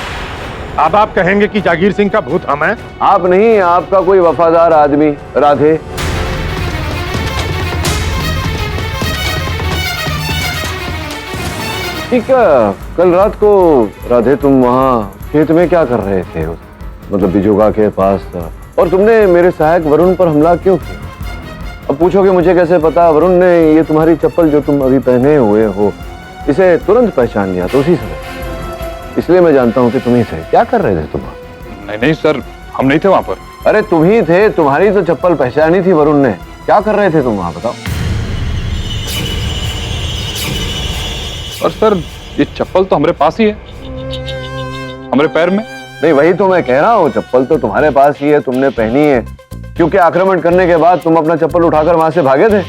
अब आप कहेंगे कि जागीर सिंह का भूत हम हैं? आप नहीं, आपका कोई वफादार आदमी राधे। ठीक है, कल रात को राधे तुम वहाँ खेत में क्या कर रहे थे? मतलब बिजूका के पास, और तुमने मेरे सहायक वरुण पर हमला क्यों किया? अब पूछोगे मुझे कैसे पता? वरुण ने ये तुम्हारी चप्पल जो तुम अभी पहने हुए हो, इसे तुरंत पहचान लिया तो उसी समय, इसलिए मैं जानता हूँ कि तुम ही थे। क्या कर रहे थे तुम? नहीं सर, हम नहीं थे वहाँ पर। अरे तुम ही थे, तुम्हारी तो चप्पल पहचानी थी वरुण ने। क्या कर रहे थे तुम वहाँ, बताओ? और सर ये चप्पल तो हमारे पास ही है, हमारे पैर में। नहीं वही तो मैं कह रहा हूँ, चप्पल तो तुम्हारे पास ही है, तुमने पहनी है, क्योंकि आक्रमण करने के बाद तुम अपना चप्पल उठाकर वहां से भागे थे।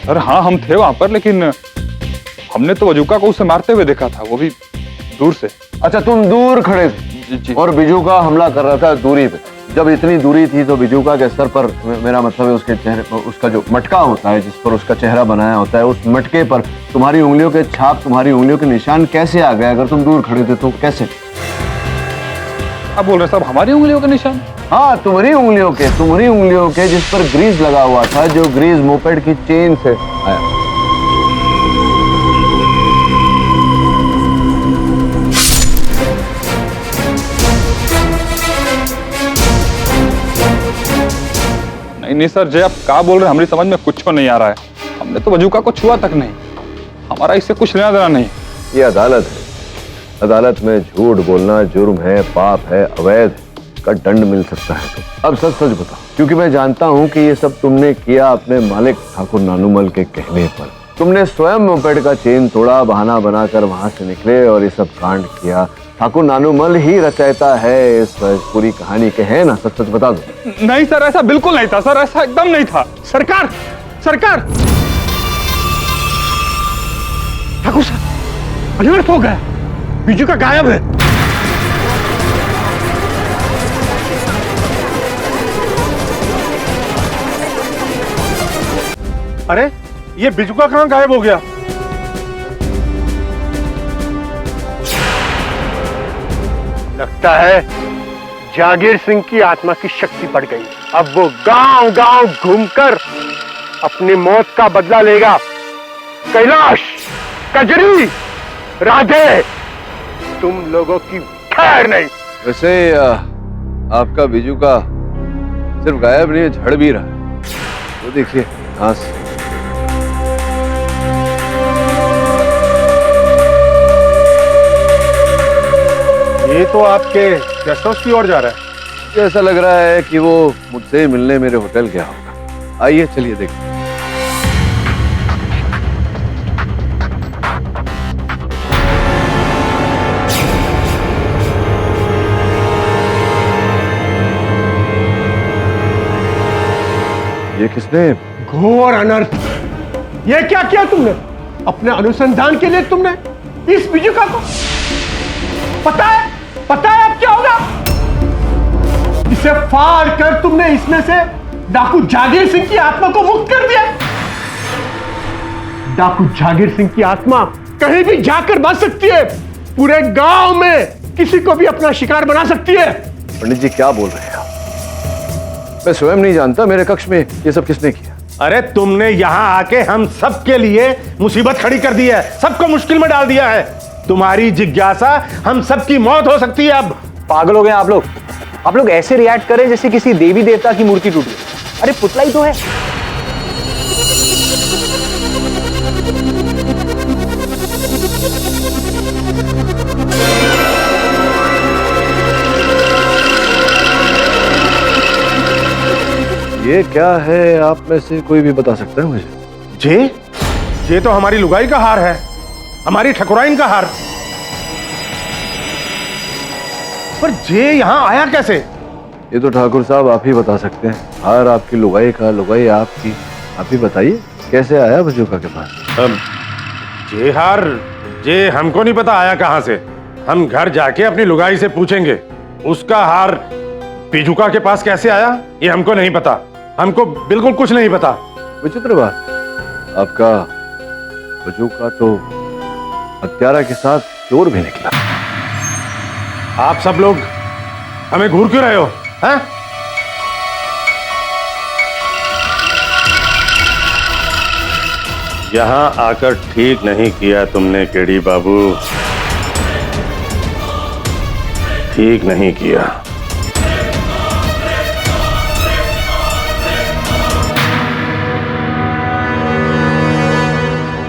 सर हाँ, हम थे वहां पर, लेकिन हमने तो बिजूका को उसे मारते हुए देखा था, वो भी दूर से। अच्छा, तुम दूर खड़े थे और बिजूका हमला कर रहा था दूरी पे। जब इतनी दूरी थी तो बिजूका के सर पर, मेरा मतलब है उसके चेहरे पर, उसका जो मटका होता है जिस पर उसका चेहरा बनाया होता है, उस मटके पर तुम्हारी उंगलियों के छाप, तुम्हारी उंगलियों के निशान कैसे आ गए? अगर तुम दूर खड़े थे तो कैसे? आप बोल रहे साहब हमारी उंगलियों के निशान? हाँ, तुम्हारी उंगलियों के जिस पर ग्रीस लगा हुआ था, जो ग्रीस मोपेड की चेन से आया। नहीं सर, जय आप क्या बोल रहे हैं, हमारी समझ में कुछ नहीं आ रहा है। हमने तो बिजूका को छुआ तक नहीं, हमारा इससे कुछ लेना देना नहीं। ये अदालत है, अदालत में झूठ बोलना जुर्म है, पाप है, अवैध है। का दंड मिल सकता है। तो अब सच सच बताओ, क्योंकि मैं जानता हूँ कि ये सब तुमने किया अपने मालिक ठाकुर नानूमल के कहने पर। तुमने स्वयं मोपेड का चेन तोड़ा, बहाना बनाकर वहां से निकले और ये सब कांड किया। ठाकुर नानूमल ही रचयिता है इस पूरी कहानी के, है ना? सच सच बता दो। नहीं सर, ऐसा बिल्कुल नहीं था सर, ऐसा एकदम नहीं था। सरकार, सरकार, ठाकुर साहब अनर्थ हो गया, बीजू का गायब है। अरे ये बिजुका कहाँ गायब हो गया? लगता है जागीर सिंह की आत्मा की शक्ति बढ़ गई। अब वो गांव गांव घूमकर अपनी मौत का बदला लेगा। कैलाश, कजरी, राधे, तुम लोगों की खैर नहीं। वैसे आपका बिजू का सिर्फ गायब नहीं, झड़ भी रहा है। वो देखिए घास। ये तो आपके गेस्ट हाउस की ओर जा रहा है। मुझे ऐसा लग रहा है कि वो मुझसे मिलने मेरे होटल गया होगा। आइए चलिए देखते हैं। ये किसने? घोर अनर्थ। ये क्या किया तुमने? अपने अनुसंधान के लिए तुमने इस बिजुका को, पता है अब क्या होगा? इसे फाड़ कर तुमने इसमें से डाकू जागीर सिंह की आत्मा को मुक्त कर दिया। डाकू जागीर सिंह की आत्मा कहीं भी जाकर बच सकती है, पूरे गांव में किसी को भी अपना शिकार बना सकती है। पंडित जी क्या बोल रहे हैं आप? मैं स्वयं नहीं जानता मेरे कक्ष में ये सब किसने किया। अरे तुमने यहाँ आके हम सबके लिए मुसीबत खड़ी कर दी है, सबको मुश्किल में डाल दिया है। तुम्हारी जिज्ञासा हम सबकी मौत हो सकती है। अब पागल हो गए आप लोग ऐसे रिएक्ट करें जैसे किसी देवी देवता की मूर्ति टूट गई। अरे पुतला ही तो है। ये क्या है? आप में से कोई भी बता सकता है मुझे? ये तो हमारी लुगाई का हार है, हमारी ठकुराइन का हार। पर जे यहाँ आया कैसे? ये तो ठाकुर साहब आप ही बता सकते हैं। हार आपकी लुगाई का, लुगाई आपकी। आप ही बताइए कैसे आया बजूका के पास? जे हार जे हमको नहीं पता आया कहां से। हम घर जाके अपनी लुगाई से पूछेंगे उसका हार बिजुका के पास कैसे आया। ये हमको नहीं पता, हमको बिल्कुल कुछ नहीं पता। विचित्र बात, आपका बजूका तो हत्यारा के साथ चोर भी निकला। आप सब लोग हमें घूर क्यों रहे हो? हैं? यहां आकर ठीक नहीं किया तुमने केडी बाबू, ठीक नहीं किया।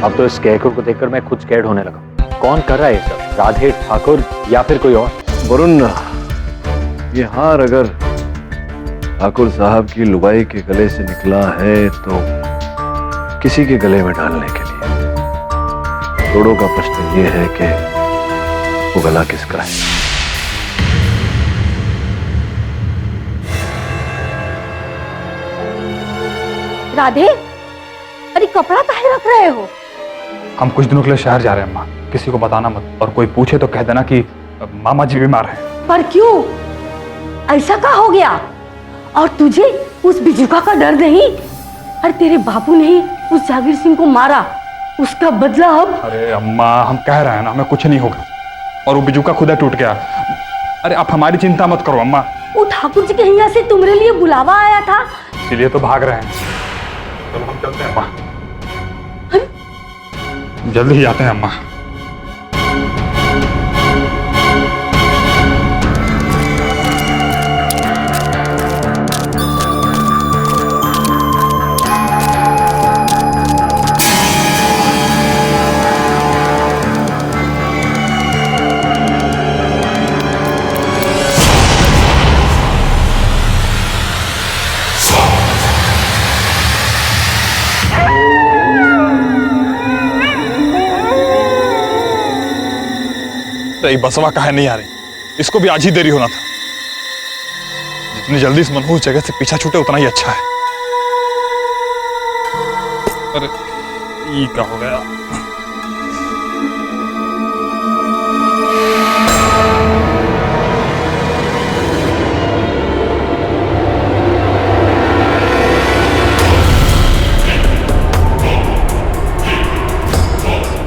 अब तो इस स्कैरक्रो को देखकर मैं खुद स्कैर्ड होने लगा। कौन कर रहा है ये सब? राधे, ठाकुर या फिर कोई और? वरुण, ये हार अगर ठाकुर साहब की लुगाई के गले से निकला है तो किसी के गले में डालने के लिए। तोड़ों का प्रश्न ये है कि वो गला किसका है। राधे, अरे कपड़ा काहे रख रहे हो? हम कुछ दिनों के लिए शहर जा रहे हैं अम्मा, किसी को बताना मत, और कोई पूछे तो कह देना कि मामा जी बीमार हैं। पर क्यों? ऐसा क्या हो गया? और तुझे उस बिजुका का डर नहीं? अरे तेरे बापू ने ही उस जागीर सिंह को मारा, उसका बदला अब। अरे अम्मा, हम कह रहे हैं ना हमें कुछ नहीं होगा, और वो बिजुका खुद टूट गया। अरे आप हमारी चिंता मत करो अम्मा। वो ठाकुर जी के यहाँ से तुम्हारे लिए बुलावा आया था, इसीलिए तो भाग रहे हैं। चलो हम चलते हैं अम्मा, जल्दी ही आते हैं अम्मा। रही बसवा काहे नहीं आ रही? इसको भी आज ही देरी होना था। जितनी जल्दी इस मनहूस जगह से पीछा छूटे उतना ही अच्छा है। अरे ये क्या हो गया?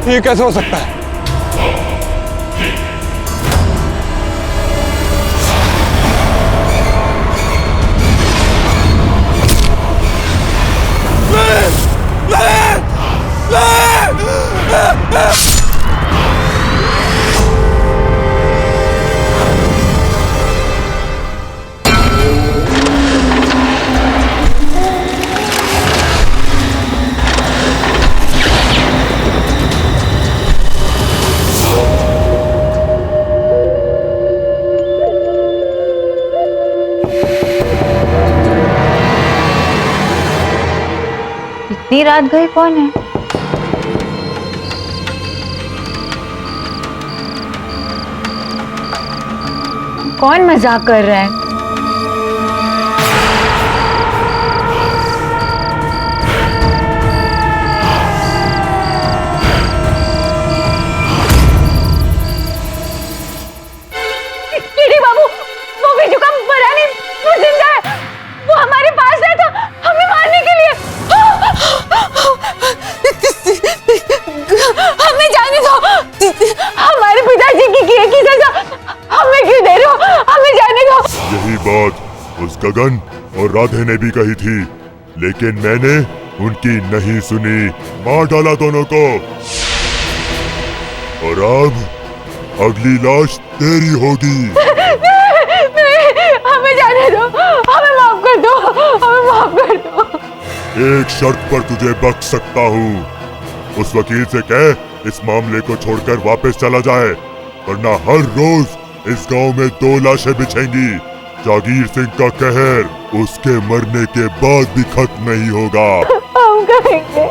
ये कैसे हो सकता है? इतनी रात गए कौन है? कौन मजाक कर रहा है? केडी बाबू, वो बिजुका मरा नहीं, वो जिंदा है। वो हमारे पास है तो हमें मारने के लिए। हमें जाने दो। हमारे पिताजी की किए की सजा हमें क्यों दे रहे हो? हमें जाने दो। यही बात उस गगन और राधे ने भी कही थी, लेकिन मैंने उनकी नहीं सुनी। मार डाला दोनों को। और अब अगली लाश तेरी होगी। हमें जाने दो, हमें माफ कर दो, हमें माफ कर दो। एक शर्त पर तुझे बख्श सकता हूँ। उस वकील से कह इस मामले को छोड़कर वापस चला जाए, वरना हर रोज इस गांव में 2 लाशें बिछेंगी। जागीर सिंह का कहर उसके मरने के बाद भी खत्म नहीं होगा। हम कहेंगे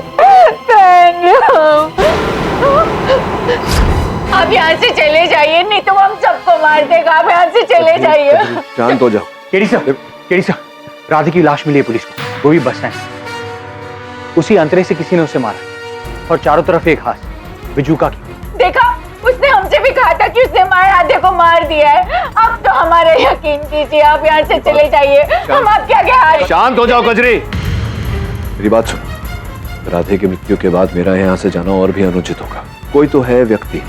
आप यहाँ से चले जाइए, नहीं तो हम सबको मार देगा। आप यहाँ से चले जाइए। शांत हो जाओ। केडी सर, राधे की लाश मिली है पुलिस को, वो भी बस स्टैंड। उसी अंतरे से किसी ने उसे मारा और चारों तरफ एक हाथ बिजुका की। देखा, उसने हमसे भी कहा था कि उसने हमारे राधे को मार दिया है। अब तो हमारा यकीन कीजिए, आप यहाँ से चले जाइए। हम आपके आगे हाथ। शांत हो जाओ कजरी। मेरी बात सुनो। राधे की मृत्यु के बाद मेरा यहाँ से जाना और भी अनुचित होगा। कोई तो है व्यक्ति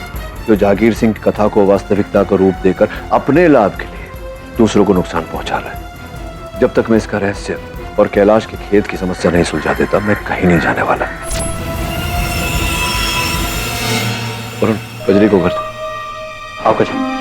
जो जागीर सिंह की कथा को वास्तविकता का रूप देकर अपने लाभ के लिए दूसरों को नुकसान पहुंचा रहा है। जब तक मैं इसका रहस्य और कैलाश के खेत की समस्या नहीं सुलझा देता, मैं कहीं नहीं जाने वाला। वरुण, कजरी को घर दो। आओ कजरी।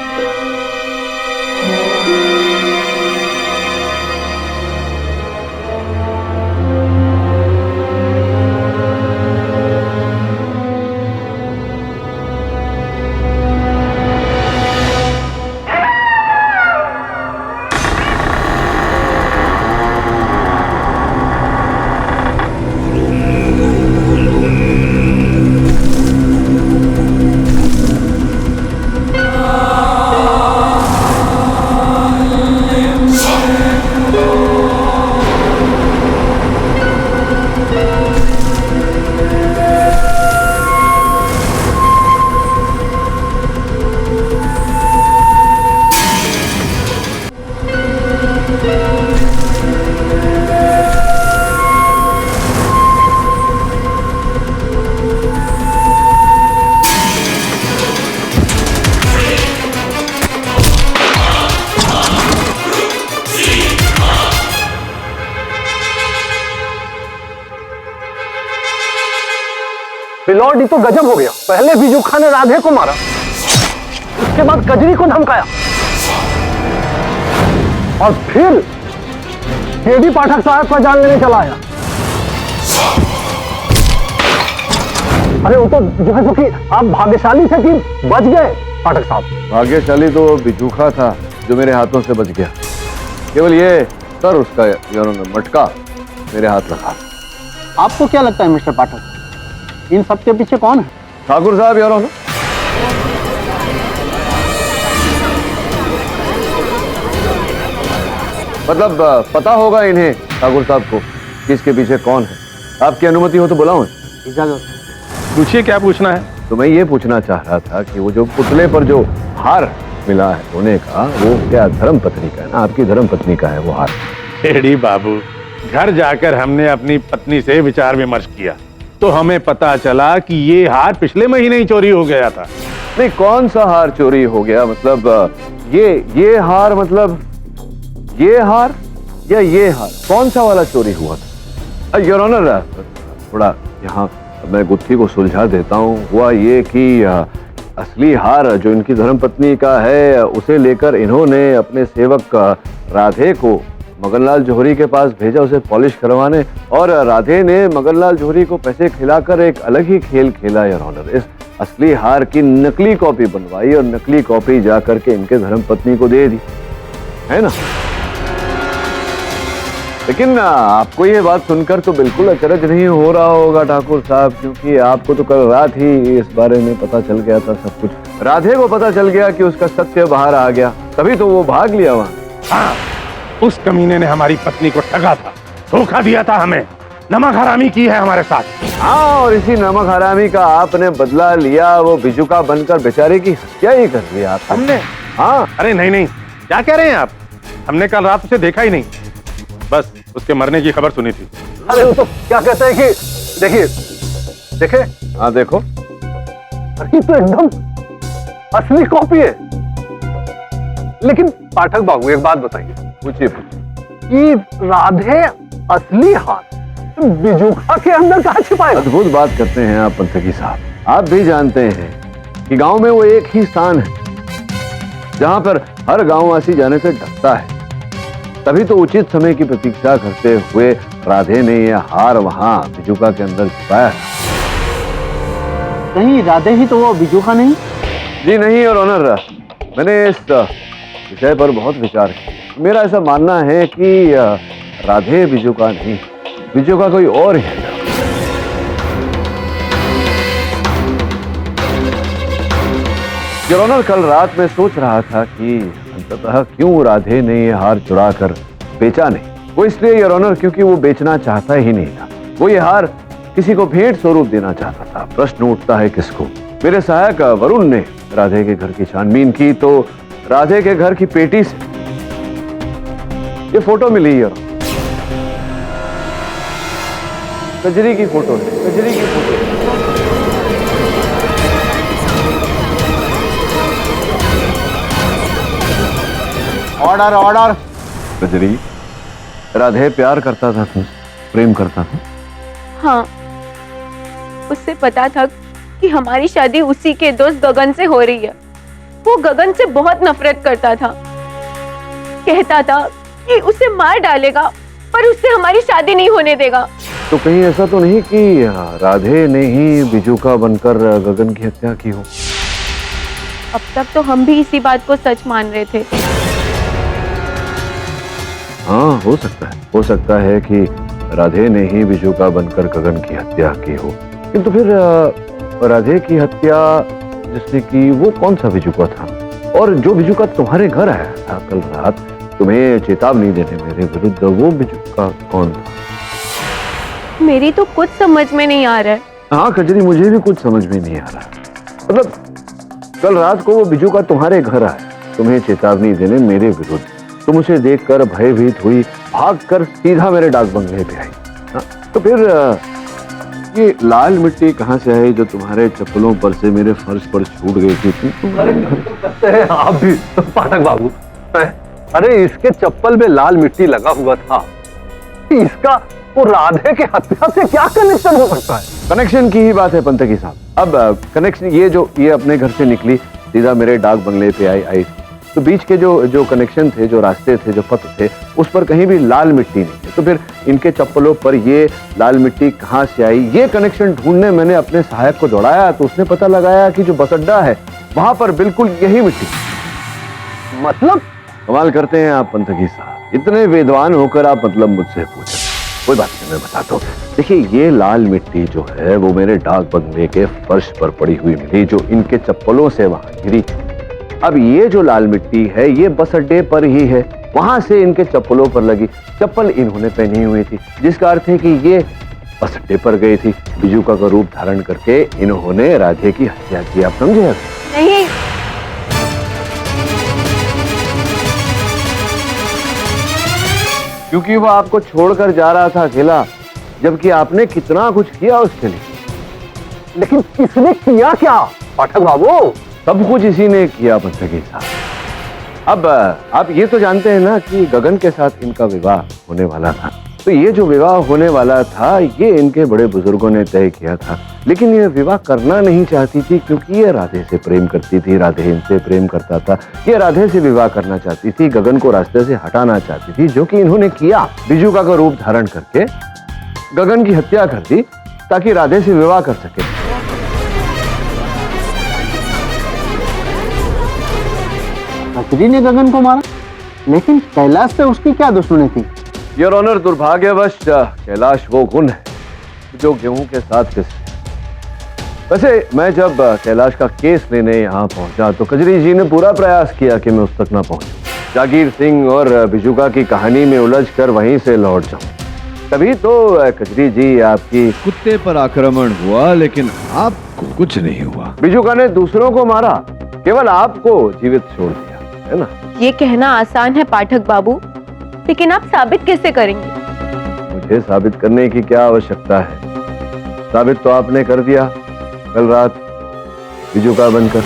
बिलॉर्ड तो गजब हो गया। पहले बिजुखा ने राधे को मारा, उसके बाद कजरी को धमकाया, और फिर केडी पाठक साहब का जान लेने चला आया। अरे वो तो जो है कि आप भाग्यशाली थे कि बच गए पाठक साहब। भाग्यशाली तो बिजुखा था जो मेरे हाथों से बच गया। केवल ये सर उसका मटका मेरे हाथ रखा। आपको क्या लगता है मिस्टर पाठक, इन सब के पीछे कौन है? ठाकुर साहब यार। मतलब पता होगा इन्हें ठाकुर साहब को कि इसके पीछे कौन है। आपकी अनुमति हो तो बुलाऊं? पूछिए, क्या पूछना है? तो मैं ये पूछना चाह रहा था कि वो जो पुतले पर जो हार मिला है सोने का, वो क्या धर्म पत्नी का है ना? आपकी धर्म पत्नी का है वो हार? एडी बाबू, घर जाकर हमने अपनी पत्नी से विचार विमर्श किया तो हमें पता चला कि ये हार पिछले महीने ही चोरी हो गया था। नहीं, कौन सा हार चोरी हो गया? मतलब ये हार, मतलब ये हार या ये हार, कौन सा वाला चोरी हुआ था? योर ऑनर, थोड़ा यहाँ मैं गुत्थी को सुलझा देता हूँ। हुआ ये कि असली हार जो इनकी धर्मपत्नी का है, उसे लेकर इन्होंने अपने सेवक राधे को मगनलाल जौहरी के पास भेजा उसे पॉलिश करवाने, और राधे ने मगनलाल जौहरी को पैसे खिलाकर एक अलग ही खेल खेला योर ऑनर। इस असली हार की नकली कॉपी बनवाई और नकली कॉपी जाकर के इनके धर्मपत्नी को दे दी, है ना? लेकिन आपको ये बात सुनकर तो बिल्कुल अचरज नहीं हो रहा होगा ठाकुर साहब, क्योंकि आपको तो कल रात ही इस बारे में पता चल गया था सब कुछ। राधे को पता चल गया कि उसका सत्य बाहर आ गया, तभी तो वो भाग लिया वहां। हाँ, उस कमीने ने हमारी पत्नी को ठगा था, धोखा दिया था हमें, नमक हरामी की है हमारे साथ। हाँ, और इसी नमक हरामी का आपने बदला लिया, वो बिजुका बनकर बेचारे की हत्या ही कर दी आप। हमने? हाँ। अरे नहीं नहीं, क्या कह रहे हैं आप? हमने कल रात उसे देखा ही नहीं, बस उसके मरने की खबर सुनी थी। अरे वो तो क्या कहते हैं कि देखिए, देखे? हाँ देखो। अरे तो एकदम असली कॉपी है। लेकिन पाठक बाबू एक बात बताइए, पूछिए। कि राधे असली हाथ बिजुका के अंदर कहाँ छिपाए? अद्भुत बात करते हैं आप पंथकी साहब। आप भी जानते हैं कि गांव में वो एक ही स्थान है जहां पर हर गांववासी जाने से डरता है। तभी तो उचित समय की प्रतीक्षा करते हुए राधे ने यह हार वहां बिजुका के अंदर छिपाया। कहीं राधे ही तो वो बिजुका नहीं? जी नहीं और ऑनर, मैंने इस विषय पर बहुत विचार किया। मेरा ऐसा मानना है कि राधे बिजुका नहीं, बिजुका कोई और ही है। योर ऑनर, कल रात में सोच रहा था कि अंततः क्यों राधे ने ये हार चुरा कर बेचा नहीं। वो इसलिए योर ऑनर क्योंकि वो बेचना चाहता ही नहीं था, वो ये हार किसी को भेंट स्वरूप देना चाहता था। प्रश्न उठता है किसको? मेरे सहायक वरुण ने राधे के घर की छानबीन की तो राधे के घर की पेटी से ये फोटो मिली है, कजरी की फोटो है, कजरी की photo. Order order. Kajri, Radhe प्यार करता था तुमसे, प्रेम करता था? हाँ, उससे पता था कि हमारी शादी उसी के दोस्त गगन से हो रही है। वो गगन से बहुत नफरत करता था, कहता था कि उसे मार डालेगा पर उससे हमारी शादी नहीं होने देगा। तो कहीं ऐसा तो नहीं कि राधे ने ही बिजुका बनकर गगन की हत्या की हो? अब तक तो हम भी इसी बात को सच मान रहे थे। हाँ, हो सकता है कि राधे ने ही बिजुका बनकर गगन की हत्या की हो। किंतु फिर राधे की हत्या जिसने की वो कौन सा बिजुका था? और जो बिजुका तुम्हारे घर आया था कल रात तुम्हें चेतावनी देने मेरे विरुद्ध, वो बिजुका कौन था? मेरी तो कुछ समझ में नहीं आ रहा है। हाँ कजरी, मुझे भी कुछ समझ में नहीं आ रहा। मतलब कल रात को वो बिजुका तुम्हारे घर आया तुम्हें चेतावनी देने मेरे विरुद्ध, तुम उसे देखकर भयभीत हुई, भागकर सीधा मेरे डाक बंगले पे आई। हाँ, तो फिर ये लाल मिट्टी कहाँ से आई जो तुम्हारे चप्पलों पर से मेरे फर्श पर छूट गई थी? आप भी पाठक बाबू, अरे इसके चप्पल में लाल मिट्टी लगा हुआ था, इसका वो राधे के हत्या से क्या कनेक्शन हो सकता है? कनेक्शन की ही बात है पंतकी साहब। अब कनेक्शन ये अपने घर से निकली, सीधा मेरे डाक बंगले पे आई तो बीच के जो कनेक्शन थे, जो रास्ते थे, जो पथ थे, उस पर कहीं भी लाल मिट्टी नहीं थी। तो फिर इनके चप्पलों पर ये लाल मिट्टी कहाँ से आई, ये कनेक्शन ढूंढने मैंने अपने सहायक को दौड़ाया तो उसने पता लगाया कि जो बस अड्डा है वहां पर बिल्कुल यही मिट्टी। मतलब कमाल करते हैं आप पंतकी साहब, इतने विद्वान होकर आप मतलब मुझसे पूछे। कोई बात नहीं, मैं बताता हूँ। देखिए, ये लाल मिट्टी जो है वो मेरे डाक बंगले के फर्श पर पड़ी हुई मिली, जो इनके चप्पलों से वहां गिरी। अब ये जो लाल मिट्टी है ये बस अड्डे पर ही है, वहां से इनके चप्पलों पर लगी। चप्पल इन्होंने पहनी हुई थी, जिसका अर्थ है कि ये बस अड्डे पर गई थी। बिजुका का रूप धारण करके इन्होंने राधे की हत्या की। आप समझे? नहीं, क्योंकि वो आपको छोड़कर जा रहा था अकेला, जबकि आपने कितना कुछ किया उसके लिए। लेकिन किसने किया क्या पाठक बाबू? सब कुछ इसी ने किया बंदगी साहब। अब आप ये तो जानते हैं ना कि गगन के साथ इनका विवाह होने वाला था। तो ये जो विवाह होने वाला था ये इनके बड़े बुजुर्गों ने तय किया था, लेकिन ये विवाह करना नहीं चाहती थी क्योंकि ये राधे से प्रेम करती थी, राधे इनसे प्रेम करता था। ये राधे से विवाह करना चाहती थी, गगन को रास्ते से हटाना चाहती थी, जो कि इन्होंने किया। बिजुका का रूप धारण करके गगन की हत्या कर दी ताकि राधे से विवाह कर सके। कचरी ने गगन को मारा, लेकिन कैलाश से उसकी क्या दुश्मनी थी? योर ऑनर, दुर्भाग्यवश कैलाश वो गुण है जो गेहूं के साथ पिस। वैसे मैं जब कैलाश का केस लेने यहाँ पहुंचा तो कजरी जी ने पूरा प्रयास किया कि मैं उस तक ना पहुंचूं। जागीर सिंह और बिजुका की कहानी में उलझकर वहीं से लौट जाऊं। तभी तो कजरी जी आपकी कुत्ते पर आक्रमण हुआ, लेकिन आपको कुछ नहीं हुआ। बिजुका ने दूसरों को मारा, केवल आपको जीवित छोड़ दिया, है ना? ये कहना आसान है पाठक बाबू, लेकिन आप साबित कैसे करेंगे? मुझे साबित करने की क्या आवश्यकता है? साबित तो आपने कर दिया कल रात बिजुका बनकर।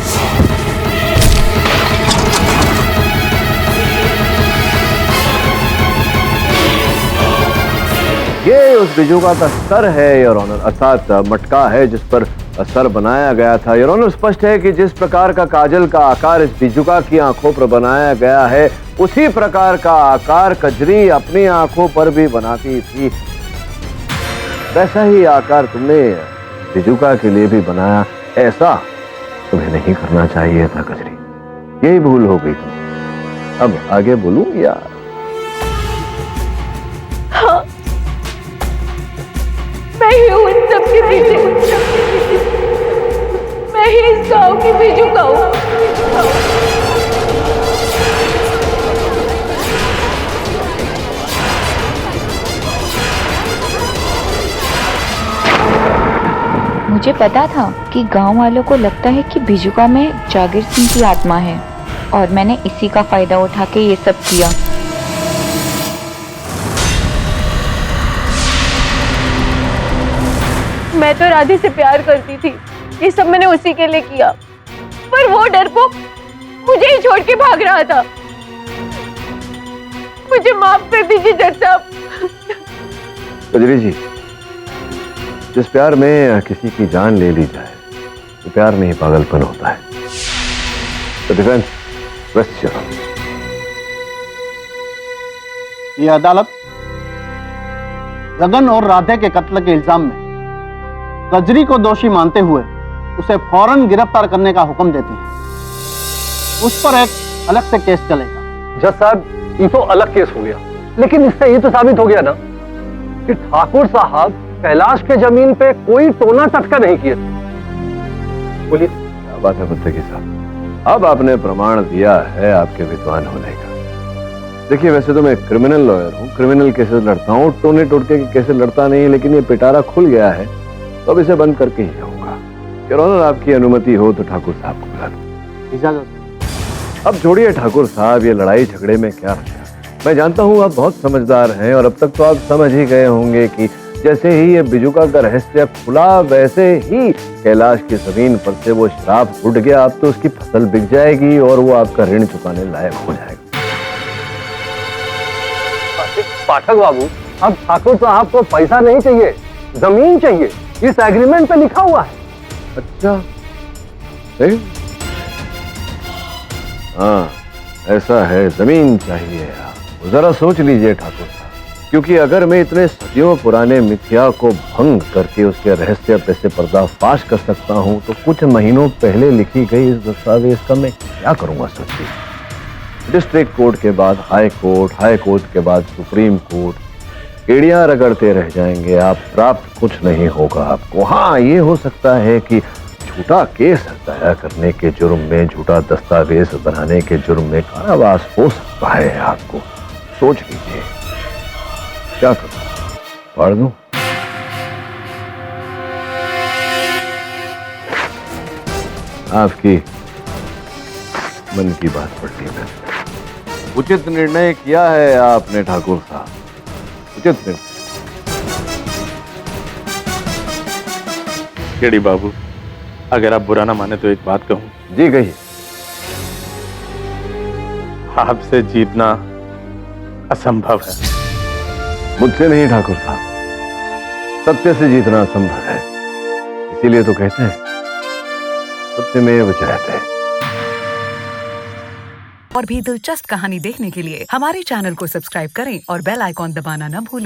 ये उस बिजुका का सर है योर ऑनर, अर्थात मटका है जिस पर सर बनाया गया था। योर ऑनर, स्पष्ट है कि जिस प्रकार का काजल का आकार इस बिजुका की आंखों पर बनाया गया है, उसी प्रकार का आकार कजरी अपनी आंखों पर भी बनाती थी। वैसा ही आकार तुमने बिजुका के लिए भी बनाया। ऐसा तुम्हें नहीं करना चाहिए था कजरी, यही भूल हो गई तुम। अब आगे बोलूं या? हाँ, मैं ही हूँ इन सब के पीछे। मैं ही इस गांव की बिजुका हूँ। मुझे पता था कि गांव वालों को लगता है कि बिजुका में जागीर सिंह की आत्मा है, और मैंने इसी का फायदा उठा के ये सब किया। मैं तो राधे से प्यार करती थी, ये सब मैंने उसी के लिए किया, पर वो डरपोक मुझे ही छोड़ के भाग रहा था। मुझे माफ कर दीजिए जज साहब। कजरी जी, जिस प्यार में किसी की जान ले ली जाए तो प्यार नहीं पागलपन होता है। तो डिफेंस रेस्ट योर ऑनर। ये अदालत गगन और राधे के कत्ल के इल्जाम में कजरी को दोषी मानते हुए उसे फौरन गिरफ्तार करने का हुक्म देती है। उस पर एक अलग से केस चलेगा। जज साहब, ये तो अलग केस हो गया, लेकिन इससे ये तो साबित हो गया ना कि ठाकुर साहब कैलाश के जमीन पे कोई टोना टटका नहीं किए थे। बोलिए। क्या बात है मुत्तकी साहब, अब आपने प्रमाण दिया है आपके विद्वान होने का। देखिए, वैसे तो मैं क्रिमिनल लॉयर हूँ, क्रिमिनल केसेस लड़ता हूँ, टोने टोटके के केसेस लड़ता नहीं, लेकिन ये पिटारा खुल गया है तो अब इसे बंद करके ही जाऊंगा। योर ऑनर, आपकी अनुमति हो तो ठाकुर साहब को बुला दो। इजाजत। अब छोड़िए ठाकुर साहब, ये लड़ाई झगड़े में क्या रखा। मैं जानता हूँ आप बहुत समझदार हैं और अब तक तो आप समझ ही गए होंगे कि जैसे ही ये बिजुका का रहस्य खुला, वैसे ही कैलाश की जमीन पर से वो श्राप उठ गया। अब तो उसकी फसल बिक जाएगी और वो आपका ऋण चुकाने लायक हो जाएगा। पाठक बाबू, अब ठाकुर साहब को पैसा नहीं चाहिए, जमीन चाहिए। इस एग्रीमेंट पे लिखा हुआ है। अच्छा, हाँ ऐसा है, जमीन चाहिए। आप जरा सोच लीजिए ठाकुर साहब, क्योंकि अगर मैं इतने सदियों पुराने मिथ्या को भंग करके उसके रहस्य पे से पर्दाफाश कर सकता हूँ, तो कुछ महीनों पहले लिखी गई इस दस्तावेज का मैं क्या करूँगा सोचिए। डिस्ट्रिक्ट कोर्ट के बाद हाई कोर्ट, हाई कोर्ट के बाद सुप्रीम कोर्ट, एड़ियां रगड़ते रह जाएंगे आप, प्राप्त कुछ नहीं होगा आपको। हाँ, ये हो सकता है कि झूठा केस दायर करने के जुर्म में, झूठा दस्तावेज बनाने के जुर्म में कारावास हो सकता है आपको, सोच लीजिए क्या करूं, फाड़ दूं? आपकी मन की बात पड़ ली मैंने। उचित निर्णय किया है आपने ठाकुर साहब, उचित निर्णय। केडी बाबू, अगर आप बुरा ना माने तो एक बात कहूं। जी कहिए। आपसे जीतना असंभव है। मुझसे नहीं ठाकुर साहब, सत्य से जीतना असंभव है। इसीलिए तो कहते हैं सत्यमेव जयते। और भी दिलचस्प कहानी देखने के लिए हमारे चैनल को सब्सक्राइब करें और बेल आइकॉन दबाना न भूलें।